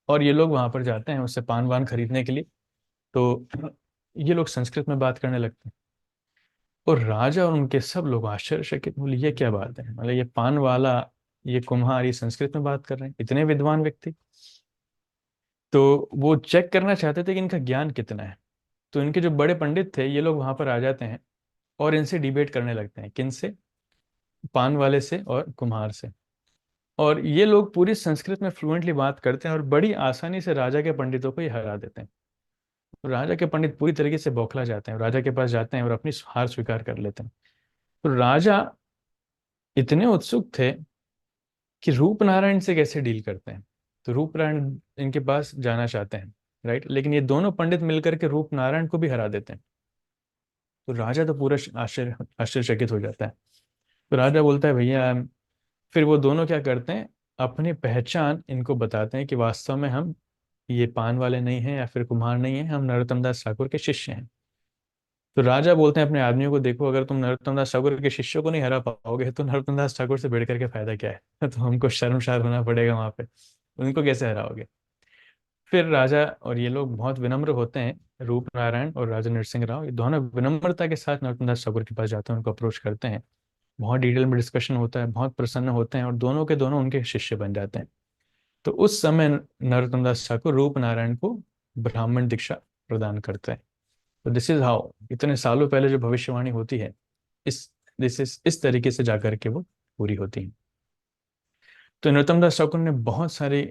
और ये लोग वहां पर जाते हैं उससे पान वान खरीदने के लिए। तो ये लोग संस्कृत में बात करने लगते हैं, और राजा और उनके सब लोग आश्चर्यचकित, बोले ये क्या बात है, मतलब ये पान वाला, ये कुम्हार, ये संस्कृत में बात कर रहे हैं, इतने विद्वान व्यक्ति। तो वो चेक करना चाहते थे कि इनका ज्ञान कितना है। तो इनके जो बड़े पंडित थे, ये लोग वहां पर आ जाते हैं और इनसे डिबेट करने लगते हैं। किनसे? पान वाले से और कुम्हार से। और ये लोग पूरी संस्कृत में फ्लुएंटली बात करते हैं और बड़ी आसानी से राजा के पंडितों को ये हरा देते हैं। तो राजा के पंडित पूरी तरीके से बौखला जाते हैं, राजा के पास जाते हैं और अपनी हार स्वीकार कर लेते हैं। तो राजा इतने उत्सुक थे कि रूप नारायण से कैसे डील करते हैं। तो रूप नारायण इनके पास जाना चाहते हैं, राइट, लेकिन ये दोनों पंडित मिलकर के रूप नारायण को भी हरा देते हैं। तो राजा तो पूरा आश्चर्यचकित हो जाता है। तो राजा बोलता है भैया, फिर वो दोनों क्या करते हैं, अपनी पहचान इनको बताते हैं कि वास्तव में हम ये पान वाले नहीं हैं या फिर कुम्हार नहीं हैं, हम नरोत्तम दास ठाकुर के शिष्य हैं। तो राजा बोलते हैं अपने आदमियों को, देखो अगर तुम नरोत्तम दास ठाकुर के शिष्यों को नहीं हरा पाओगे तो नरोत्तम दास ठाकुर से भिड़ करके फायदा क्या है तो हमको शर्मसार होना पड़ेगा वहां पे, उनको कैसे हराओगे। फिर राजा और ये लोग बहुत विनम्र होते हैं, रूप नारायण और राजा नरसिंह राव, ये दोनों विनम्रता के साथ नरोत्तम दास ठाकुर के पास जाते हैं, उनको अप्रोच करते हैं। बहुत डिटेल में डिस्कशन होता है, बहुत प्रसन्न होते हैं और दोनों के दोनों उनके शिष्य बन जाते हैं। तो उस समय नरोत्तम दास ठाकुर रूप नारायण को ब्राह्मण दीक्षा प्रदान करते हैं। तो दिस इज हाउ, इतने सालों पहले जो भविष्यवाणी होती है, इस इस तरीके से जाकर के वो पूरी होती है। तो नरोत्तम दास ठाकुर ने बहुत सारे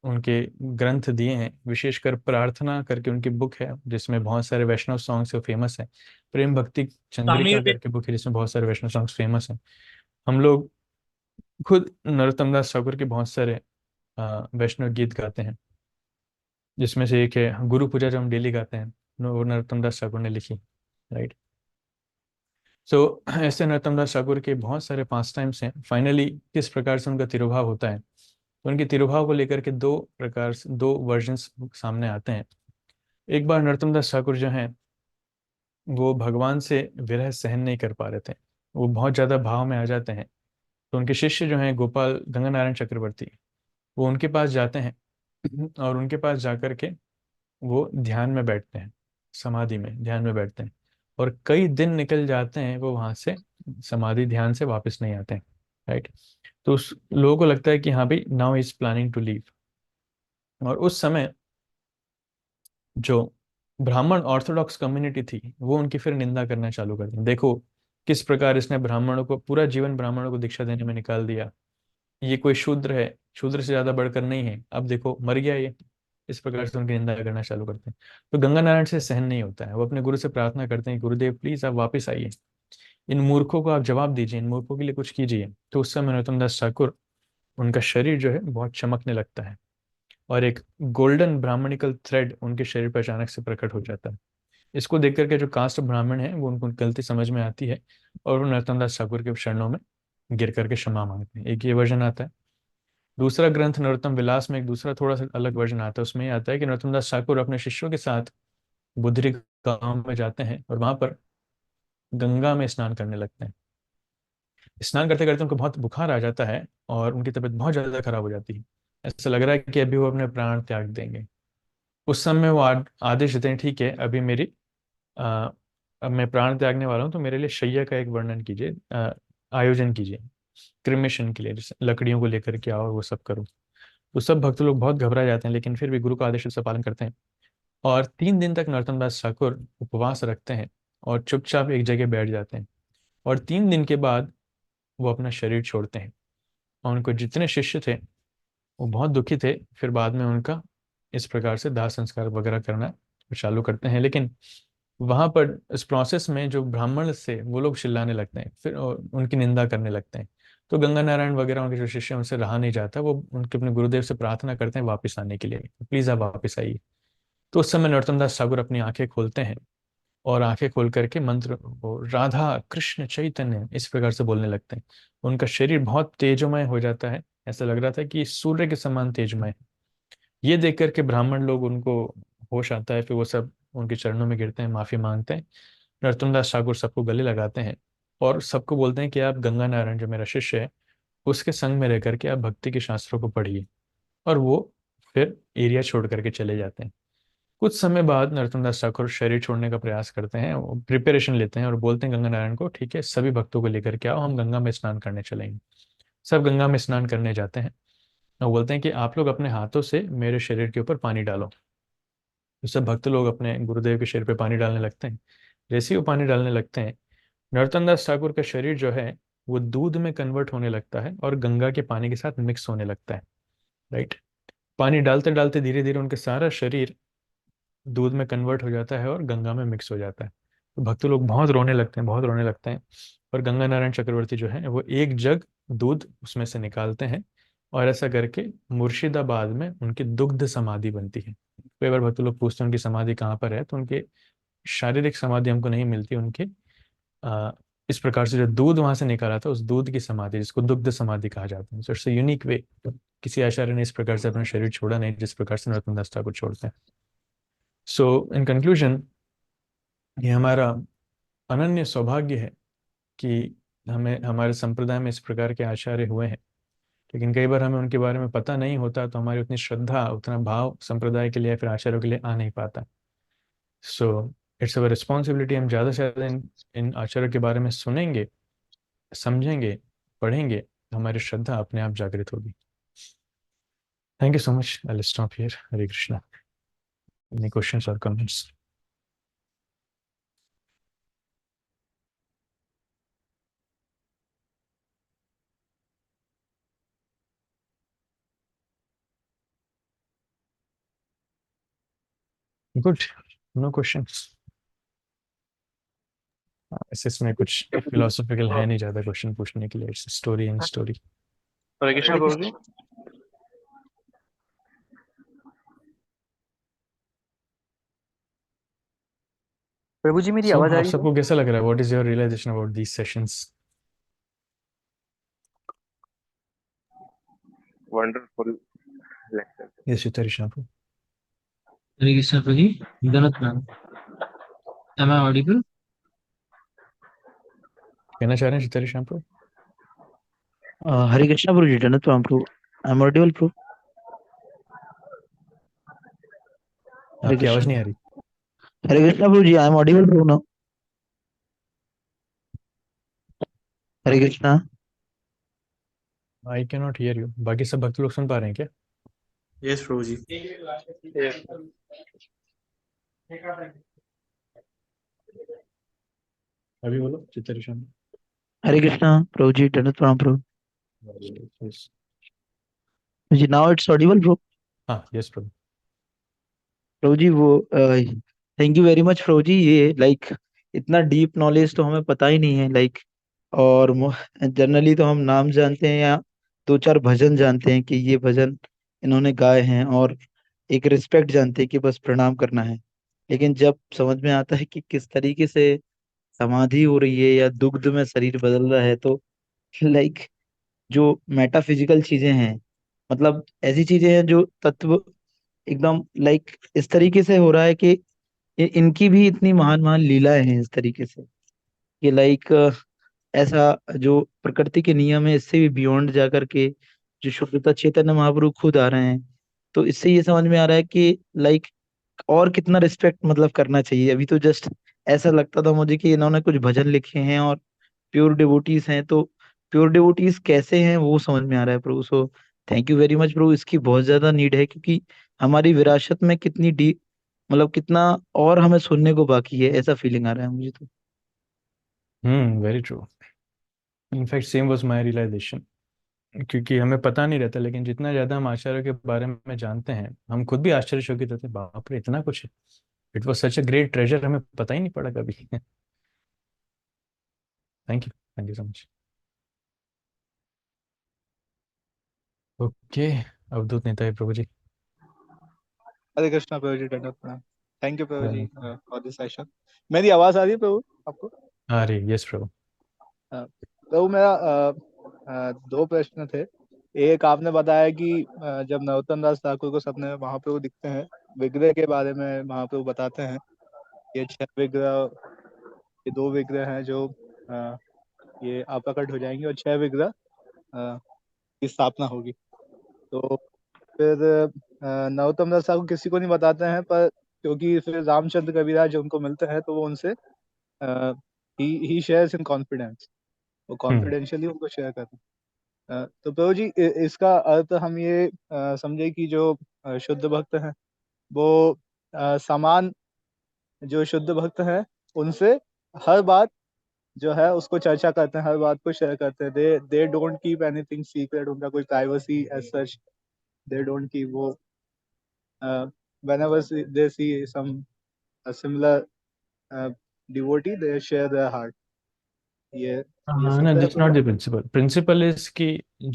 उनके ग्रंथ दिए हैं, विशेषकर प्रार्थना करके उनकी बुक है जिसमें बहुत सारे वैष्णव सॉन्ग्स फेमस है। प्रेम भक्ति चंद्रिका तामिल में। करके बुक है जिसमें बहुत सारे वैष्णव सॉन्ग्स फेमस हैं। हम लोग खुद नरोत्तम दास ठाकुर के बहुत सारे वैष्णव गीत गाते हैं, जिसमें से एक है गुरु पूजा जो हम डेली गाते हैं, वो नरोत्तम दास ठाकुर ने लिखी, राइट। सो ऐसे नरोत्तम दास ठाकुर के बहुत सारे पास टाइम्स हैं। फाइनली किस प्रकार से उनका तिरुभाव होता है, तो उनके तिरुभाव को लेकर के दो प्रकार से, दो वर्जन्स सामने आते हैं। एक बार नरोत्तम दास ठाकुर जो हैं, वो भगवान से विरह सहन नहीं कर पा रहे थे, वो बहुत ज़्यादा भाव में आ जाते हैं। तो उनके शिष्य जो हैं गोपाल गंगा नारायण चक्रवर्ती, वो उनके पास जाते हैं और उनके पास जाकर के वो ध्यान में बैठते हैं, समाधि में ध्यान में बैठते हैं। और कई दिन निकल जाते हैं, वो वहां से समाधि ध्यान से वापस नहीं आते हैं, राइट। तो उस लोगों को लगता है कि हाँ भाई, now is planning to leave. और उस समय जो ब्राह्मण ऑर्थोडॉक्स कम्युनिटी थी, वो उनकी फिर निंदा करना चालू कर दी। देखो किस प्रकार इसने ब्राह्मणों को, पूरा जीवन ब्राह्मणों को दीक्षा देने में निकाल दिया, ये कोई शूद्र है, शूद्र से ज्यादा बढ़कर नहीं है, अब देखो मर गया ये। इस प्रकार से उनकी निंदा करना चालू करते हैं। तो गंगा नारायण से सहन नहीं होता है, वो अपने गुरु से प्रार्थना करते हैं, गुरुदेव प्लीज आप वापस आइए, इन मूर्खों को आप जवाब दीजिए, इन मूर्खों के लिए कुछ कीजिए। तो उस समय नरोत्तम दास ठाकुर, उनका शरीर जो है बहुत चमकने लगता है, और एक गोल्डन ब्राह्मणिकल थ्रेड उनके शरीर पर अचानक से प्रकट हो जाता है। इसको देख करके जो कास्ट ब्राह्मण है, वो उनको गलती समझ में आती है, और वो नरोत्तम दास ठाकुर के चरणों में गिर करके क्षमा मांगते हैं। एक ये वर्जन आता है। दूसरा ग्रंथ नरोत्तम विलास में एक दूसरा थोड़ा सा अलग वर्जन आता है, उसमें ये आता है कि नरोत्तम दास ठाकुर अपने शिष्यों के साथ बुधरी गांव में जाते हैं और वहां पर गंगा में स्नान करने लगते हैं। स्नान करते करते उनको बहुत बुखार आ जाता है और उनकी तबीयत बहुत ज्यादा खराब हो जाती है। ऐसा लग रहा है कि अभी वो अपने प्राण त्याग देंगे। उस समय वो आदेश देते हैं, ठीक है अभी मेरी अब मैं प्राण त्यागने वाला हूँ तो मेरे लिए शैया का एक वर्णन कीजिए, आयोजन कीजिए क्रिमेशन के लिए, जैसे लकड़ियों को लेकर के आओ और वो सब करो। तो सब भक्त लोग बहुत घबरा जाते हैं, लेकिन फिर भी गुरु का आदेश से पालन करते हैं। और 3 दिन तक नरोत्तम दास ठाकुर उपवास रखते हैं और चुपचाप एक जगह बैठ जाते हैं। और 3 दिन के बाद वो अपना शरीर छोड़ते हैं। और उनको जितने शिष्य थे वो बहुत दुखी थे। फिर बाद में उनका इस प्रकार से दाह संस्कार वगैरह करना चालू करते हैं। लेकिन वहां पर इस प्रोसेस में जो ब्राह्मण से वो लोग चिल्लाने लगते हैं, फिर और उनकी निंदा करने लगते हैं। तो गंगा नारायण वगैरह उनके जो शिष्य हैं, उनसे रहा नहीं जाता, वो उनके अपने गुरुदेव से प्रार्थना करते हैं वापस आने के लिए, प्लीज आप वापस आइए। तो उस समय नरोत्तम दास ठाकुर अपनी आंखें खोलते हैं और आंखें खोल करके मंत्र वो राधा कृष्ण चैतन्य इस प्रकार से बोलने लगते हैं। उनका शरीर बहुत तेजोमय हो जाता है, ऐसा लग रहा था कि सूर्य के समान तेजमय है। ये देख करके ब्राह्मण लोग, उनको होश आता है, फिर वो सब उनके चरणों में गिरते हैं, माफी मांगते हैं। नरोत्तम दास ठाकुर सबको गले लगाते हैं और सबको बोलते हैं कि आप गंगा नारायण जो मेरा शिष्य है उसके संग में रह करके आप भक्ति के शास्त्रों को पढ़िए। और वो फिर एरिया छोड़ करके चले जाते हैं। कुछ समय बाद नरोत्तम दास ठाकुर शरीर छोड़ने का प्रयास करते हैं, वो प्रिपरेशन लेते हैं और बोलते हैं गंगा नारायण को, ठीक है सभी भक्तों को लेकर के आओ, हम गंगा में स्नान करने चलेंगे। सब गंगा में स्नान करने जाते हैं और बोलते हैं कि आप लोग अपने हाथों से मेरे शरीर के ऊपर पानी डालो। तो सब भक्त लोग अपने गुरुदेव के शरीर पे पानी डालने लगते हैं। जैसे ही वो पानी डालने लगते हैं, नरोत्तम दास ठाकुर का शरीर जो है वो दूध में कन्वर्ट होने लगता है और गंगा के पानी के साथ मिक्स होने लगता है। राइट। पानी डालते डालते धीरे धीरे उनके सारा शरीर दूध में कन्वर्ट हो जाता है और गंगा में मिक्स हो जाता है। तो भक्त लोग बहुत रोने लगते हैं, बहुत रोने लगते हैं। और गंगा नारायण चक्रवर्ती जो है वो एक जग दूध उसमें से निकालते हैं और ऐसा करके मुर्शिदाबाद में उनकी दुग्ध समाधि बनती है। कई बार भक्त लोग पूछते हैं उनकी समाधि कहाँ पर है, तो उनके शारीरिक समाधि हमको नहीं मिलती उनके। आ, इस प्रकार से जो दूध वहां से निकाला था उस दूध की समाधि, जिसको दुग्ध समाधि कहा जाता है, इट्स यूनिक वे। किसी आचार्य ने इस प्रकार से अपना शरीर छोड़ा नहीं जिस प्रकार से नरोत्तम दास ठाकुर छोड़ते हैं। सो इन कंक्लूजन, ये हमारा अनन्य सौभाग्य है कि हमें हमारे संप्रदाय में इस प्रकार के आचार्य हुए हैं। लेकिन कई बार हमें उनके बारे में पता नहीं होता, तो हमारी उतनी श्रद्धा, उतना भाव संप्रदाय के लिए या फिर आचार्यों के लिए आ नहीं पाता। सो इट्स अवर रिस्पॉन्सिबिलिटी, हम ज़्यादा से ज़्यादा इन आचार्यों के बारे में सुनेंगे, समझेंगे, पढ़ेंगे, तो हमारी श्रद्धा अपने आप जागृत होगी। Thank you so much. I will stop here. Hare Krishna. Any questions और कमेंट्स? गुड। No questions. ऐसे इसमें कुछ फिलोसॉफिकल है नहीं ज़्यादा क्वेश्चन पूछने के लिए, इट्स स्टोरी एंड स्टोरी। हरे कृष्णा प्रभु जी। प्रभु जी मेरी सो आवाज आ आप रही है? सबको कैसा लग रहा है? What is your realisation about these sessions? Wonderful lecture. Yes Chittahari Prabhu. Hare Krishna Prabhu ji, धन्यवाद मैम। M I audible? कहना चाह रहे हैं चित्तहरी प्रभु? हरे कृष्णा प्रभु जी, दंडवत प्रणाम प्रभु। आई एम ऑडिबल प्रभु? हरे आपकी आवाज कृष्णा। नहीं आ रही। Hare Krishna Prabhu ji, I am audible Prabhu ना? Hare Krishna. I can not hear you. बाकी सब भक्त लोग सुन पा रहे हैं क्या? यस प्रभु जी। अभी बोलो चित्तहरी हरे कृष्णा प्रभु जी, दंडवत प्रणाम Prabhu. Prabhu. Ji now it's audible Prabhu? हाँ यस प्रभु। प्रभु जी वो thank you very much Prabhu ji. ये लाइक इतना डीप नॉलेज तो हमें पता ही नहीं है लाइक। और जनरली तो हम नाम जानते हैं या दो चार भजन जानते हैं कि ये भजन इन्होंने गाए हैं, और एक रिस्पेक्ट जानते हैं कि बस प्रणाम करना है। लेकिन जब समझ में आता है कि किस तरीके से समाधि हो रही है या दुग्ध में शरीर बदल रहा है, तो लाइक जो मेटाफिजिकल चीजें हैं, मतलब ऐसी चीजें हैं जो तत्व एकदम लाइक इस तरीके से हो रहा है कि इनकी भी इतनी महान महान लीलाएं हैं इस तरीके से कि लाइक ऐसा जो प्रकृति के नियम है इससे भी बियॉन्ड जा करके जो शुद्धता चैतन्य महाप्रभु खुद आ रहे हैं। तो इससे ये समझ में आ रहा है कि लाइक और कितना रिस्पेक्ट मतलब करना चाहिए। अभी तो जस्ट ऐसा लगता था मुझे कि इन्होंने कुछ भजन लिखे हैं और प्योर डिवोटीज हैं, तो प्योर डिवोटीज कैसे हैं वो समझ में आ रहा है Prabhu. So thank you very much Prabhu, इसकी बहुत ज्यादा नीड है, क्योंकि हमारी विरासत में कितनी डीप, मतलब कितना और हमें सुनने को बाकी है, ऐसा फीलिंग आ रहा है मुझे तो। Very true. In fact same was my realization, क्योंकि हमें पता नहीं रहता, लेकिन जितना ज्यादा हम आचार्य के बारे में जानते हैं, हम खुद भी आश्चर्यचकित होते हैं, बाप रे इतना कुछ है। It was such a great treasure, हमें पता ही नहीं पड़ा कभी। Thank you so much. Okay, Avadhut Neta Prabhu ji. Hare Krishna Prabhu ji, दंडवत प्रणाम। Thank you Prabhu ji Hare for this session. मेरी आवाज आ रही है प्रभु आपको? हरे, यस प्रभु। प्रभु मेरा दो प्रश्न थे। एक, आपने बताया कि जब नरोत्तम दास ठाकुर को सपने में महाप्रभु दिखते हैं, विग्रह के बारे में महाप्रभु बताते हैं, ये 6 विग्रह, ये 2 विग्रह हैं जो अ, ये अप्रकट हो जाएंगे और 6 विग्रह की स्थापना होगी। तो फिर नरोत्तम दास ठाकुर किसी को नहीं बताते हैं, पर क्योंकि फिर रामचंद्र कविराज जब उनको मिलते हैं तो वो उनसे ही शेयर्स इन कॉन्फिडेंस, वो हम्म कॉन्फिडेंशियली उनको शेयर करते हैं। तो प्रभु जी, इसका अर्थ हम ये समझे कि जो शुद्ध भक्त हैं वो समान, जो शुद्ध भक्त हैं उनसे हर बात जो है उसको चर्चा करते हैं, हर बात को शेयर करते हैं। They don't keep anything secret, उनका कोई privacy as such they don't keep. वो whenever they see some a similar devotee, they share their heart. ये ना, सत्य है that's not Prabhu? The principle. Principle is कि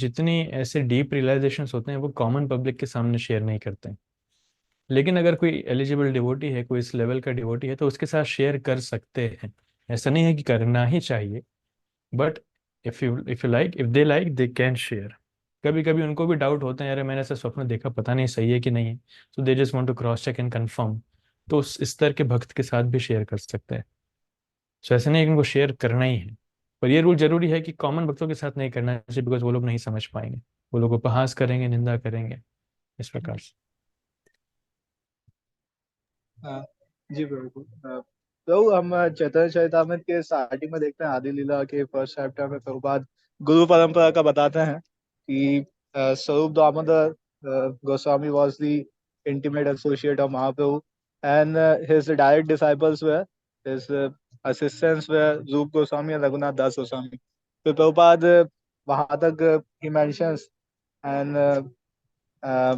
जितनी ऐसे डीप रियलाइजेशंस होते हैं वो कॉमन पब्लिक के सामने शेयर नहीं करते हैं। लेकिन अगर कोई एलिजिबल डिवोटी है, कोई इस लेवल का डिवोटी है, तो उसके साथ शेयर कर सकते हैं। ऐसा नहीं है कि करना ही चाहिए, but if you like, if they like, they can share. कभी कभी उनको भी डाउट होते हैं, यार मैंने ऐसा स्वप्न देखा, पता नहीं सही है कि नहीं है, तो they just want to cross check and confirm. तो उस स्तर के भक्त के साथ भी शेयर कर सकते हैं। सो ऐसा नहीं है कि उनको शेयर करना ही है, पर ये रूल जरूरी है कि कॉमन भक्तों के साथ नहीं करना चाहिए, बिकॉज वो लोग नहीं समझ पाएंगे, वो लोग उपहास करेंगे, निंदा करेंगे, इस प्रकार से। हाँ, जी बिल्कुल। प्रभु, हम चैतन्य चरितामृत के स्टार्टिंग में देखते हैं, आदि लीला के फर्स्ट चैप्टर में प्रभुपाद गुरु परंपरा का बताते हैं कि स्वरूप Damodar Goswami was the intimate associate of Mahaprabhu, and his direct disciples were, his assistants were Rup Goswami and Raghunath Das Goswami. तो प्रभुपाद वहां तक he mentions, and uh, uh,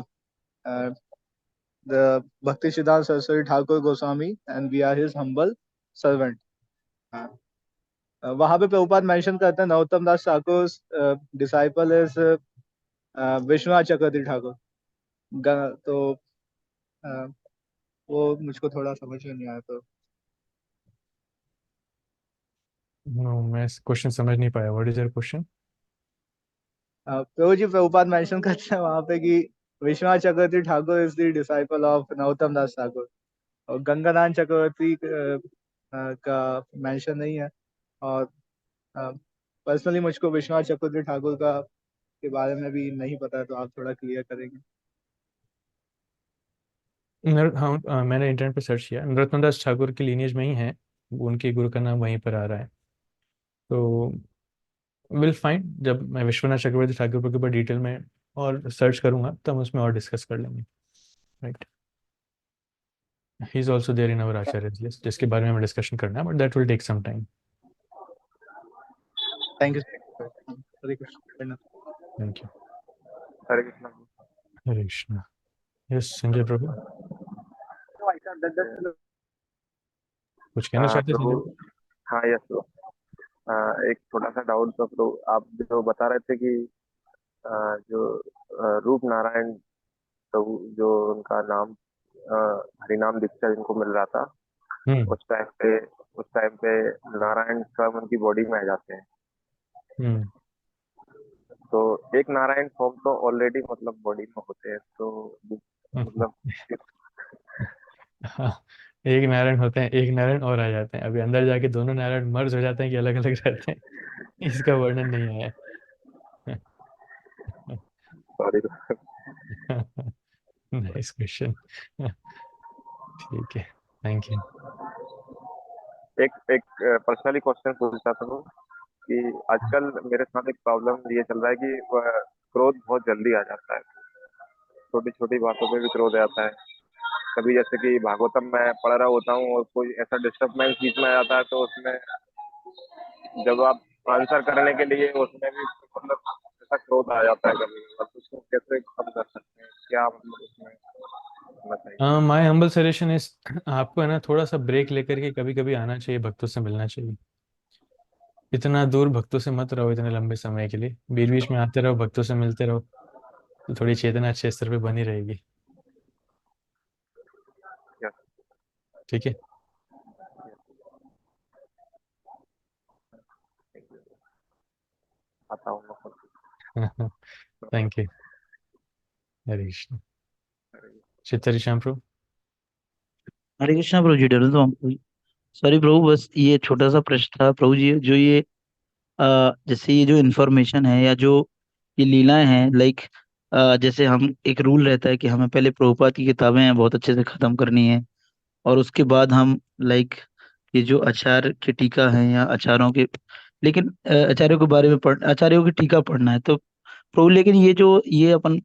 the Bhakti Siddhanta Saraswati Thakur Goswami, and we are his humble servant. हाँ, वहां पे Prabhupada mention करते हैं Narottam Das Thakur disciple is Vishwanath Chakravarti Thakur. तो अ, वो मुझको थोड़ा समझ में नहीं आया। तो नो, मैं क्वेश्चन समझ नहीं पाया। What is your question? Prabhu ji, Prabhupada mention करते हैं वहां पे कि Vishwanath Chakravarti Thakur is the disciple of Narottam Das Thakur, और गंगानाथ चक्रवर्ती का मेंशन नहीं है। और पर्सनली मुझको विश्वनाथ चक्रवर्ती ठाकुर का के बारे में भी नहीं पता है, तो आप थोड़ा क्लियर करेंगे? हाँ, मैंने इंटरनेट पे सर्च किया, नरोत्तम दास ठाकुर की लीनियज में ही है, उनके गुरु का नाम वहीं पर आ रहा है। तो विल फाइंड, जब मैं विश्वनाथ चक्रवर्ती ठाकुर के ऊपर डिटेल में और सर्च करूंगा तब उसमें और डिस्कस कर लेंगे। Right, he is also there in our acharya list, जिसके बारे में हमें डिस्कशन करना है, but that will take some time. Thank you. Hare Krishna. Thank you. Hare Krishna. Hare Krishna. Yes, Sanjay Prabhu, कुछ कहना चाहते हैं संजय प्रभु, प्रभु? हाँ यस ब्रो। एक छोटा सा डाउट था प्रभु, आप जो बता रहे थे कि जो रूप नारायण प्रभु, जो उनका नाम हरिनाम दीक्षा जिनको मिल रहा था, हम्म उस टाइम पे उस टाइम पे नारायण स्वयं उनकी बॉडी में आ जाते हैं। हम्म तो एक नारायण फॉर्म तो ऑलरेडी मतलब बॉडी में होते हैं, तो हम्म। मतलब हाँ, एक नारायण होते हैं, एक नारायण और आ जाते हैं, अभी अंदर जाके दोनों नारायण मर्ज हो जाते हैं कि अलग अलग रहते हैं, इसका वर्णन नहीं आया है। सॉरी। Nice question. ठीक है, थैंक यू। एक एक पर्सनली क्वेश्चन पूछना था मैं कि आजकल मेरे साथ एक प्रॉब्लम ये चल रहा है कि क्रोध बहुत जल्दी आ जाता है। छोटी छोटी बातों पे भी क्रोध आता है। कभी जैसे कि भागवतम मैं पढ़ रहा होता हूँ और कोई ऐसा डिस्टर्बेंस बीच में आ जाता है तो उसमें जब आप आंसर करने के लिए उसमें भी मतलब ऐसा क्रोध आ जाता है कभी कभार, तो उसको कैसे कम कर सकते हैं, क्या मतलब उसमें करना चाहिए? माय हम्बल सजेशन इज आपको है ना थोड़ा सा ब्रेक लेकर के कभी कभी आना चाहिए, भक्तों से मिलना चाहिए। इतना दूर भक्तों से मत रहो इतने लंबे समय के लिए, बीच बीच में आते रहो, भक्तों से मिलते रहो, तो थोड़ी चेतना अच्छे स्तर पे बनी रहेगी। क्या ठीक है। आता हूँ मैं थैंक यू। हरे कृष्ण। चित्तरी श्याम प्रभु। हरे कृष्णा प्रभु जी, डर दो हमको। सॉरी प्रभु, बस ये छोटा सा प्रश्न था प्रभु जी, जो ये जैसे ये जो इन्फॉर्मेशन है या जो ये लीलाएं हैं, लाइक जैसे हम एक रूल रहता है कि हमें पहले प्रभुपाद की किताबें हैं बहुत अच्छे से खत्म करनी है, और उसके बाद हम लाइक ये जो आचार्य की टीका है या आचार्यों के, लेकिन आचार्यों के बारे में आचार्यों की टीका पढ़ना है तो प्रभु, लेकिन ये जो ये अपन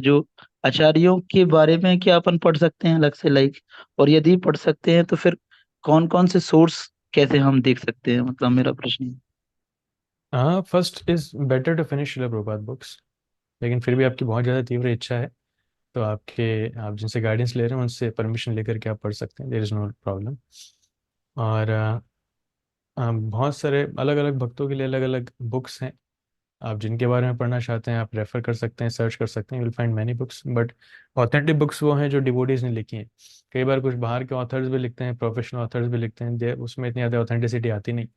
जो आचार्यों के बारे में क्या अपन पढ़ सकते हैं अलग से, लाइक, और यदि पढ़ सकते हैं तो फिर कौन कौन से सोर्स कैसे हम देख सकते हैं, मतलब मेरा प्रश्न है। हाँ, first is better to finish Srila Prabhupada books, लेकिन फिर भी आपकी बहुत ज़्यादा तीव्र इच्छा है तो आप जिनसे गाइडेंस ले रहे हैं उनसे परमिशन लेकर के आप पढ़ सकते हैं, देर इज़ नो प्रॉब्लम। और बहुत सारे अलग अलग भक्तों के लिए अलग अलग बुक्स हैं, आप जिनके बारे में पढ़ना चाहते हैं आप रेफर कर सकते हैं, सर्च कर सकते हैं, will find many books, but authentic books वो हैं जो डिवोटीज ने लिखी हैं। कई बार कुछ बाहर के ऑथर्स भी लिखते हैं, प्रोफेशनल ऑथर्स भी लिखते हैं, उसमें इतनी ज़्यादा ऑथेंटिसिटी आती नहीं।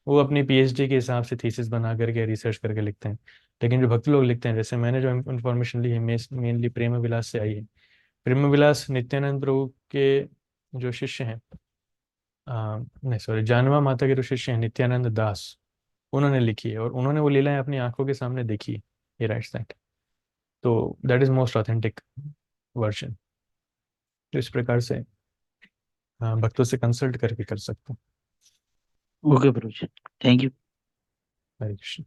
वो अपनी पीएचडी के हिसाब से थीसिस बना करके रिसर्च करके लिखते हैं। लेकिन जो भक्त लोग लिखते हैं, जैसे मैंने जो इन्फॉर्मेशन ली है मेनली प्रेम विलास से आई है। प्रेम विलास नित्यानंद प्रभु के जो शिष्य हैं, नहीं सॉरी, जानवा माता के जो शिष्य हैं नित्यानंद दास, उन्होंने लिखी है और उन्होंने वो लीलाएं अपनी आंखों के सामने देखी है। ये राइट्स दैट, तो that is most authentic version. तो इस प्रकार से भक्तों से कंसल्ट करके कर सकते हैं। Okay Prabhu ji, thank you. Hare Krishna.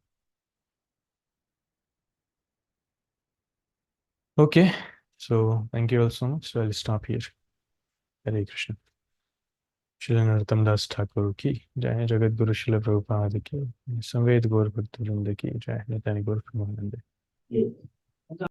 Okay, so thank you all so much, I will stop here. Hare Krishna. Shri Narottam Das Thakur की जय, जगत गुरु शिल प्रभुपाद की, संवेद गौर भक्त वृंद की जय, नित्यानंद गौर प्रेमानंद।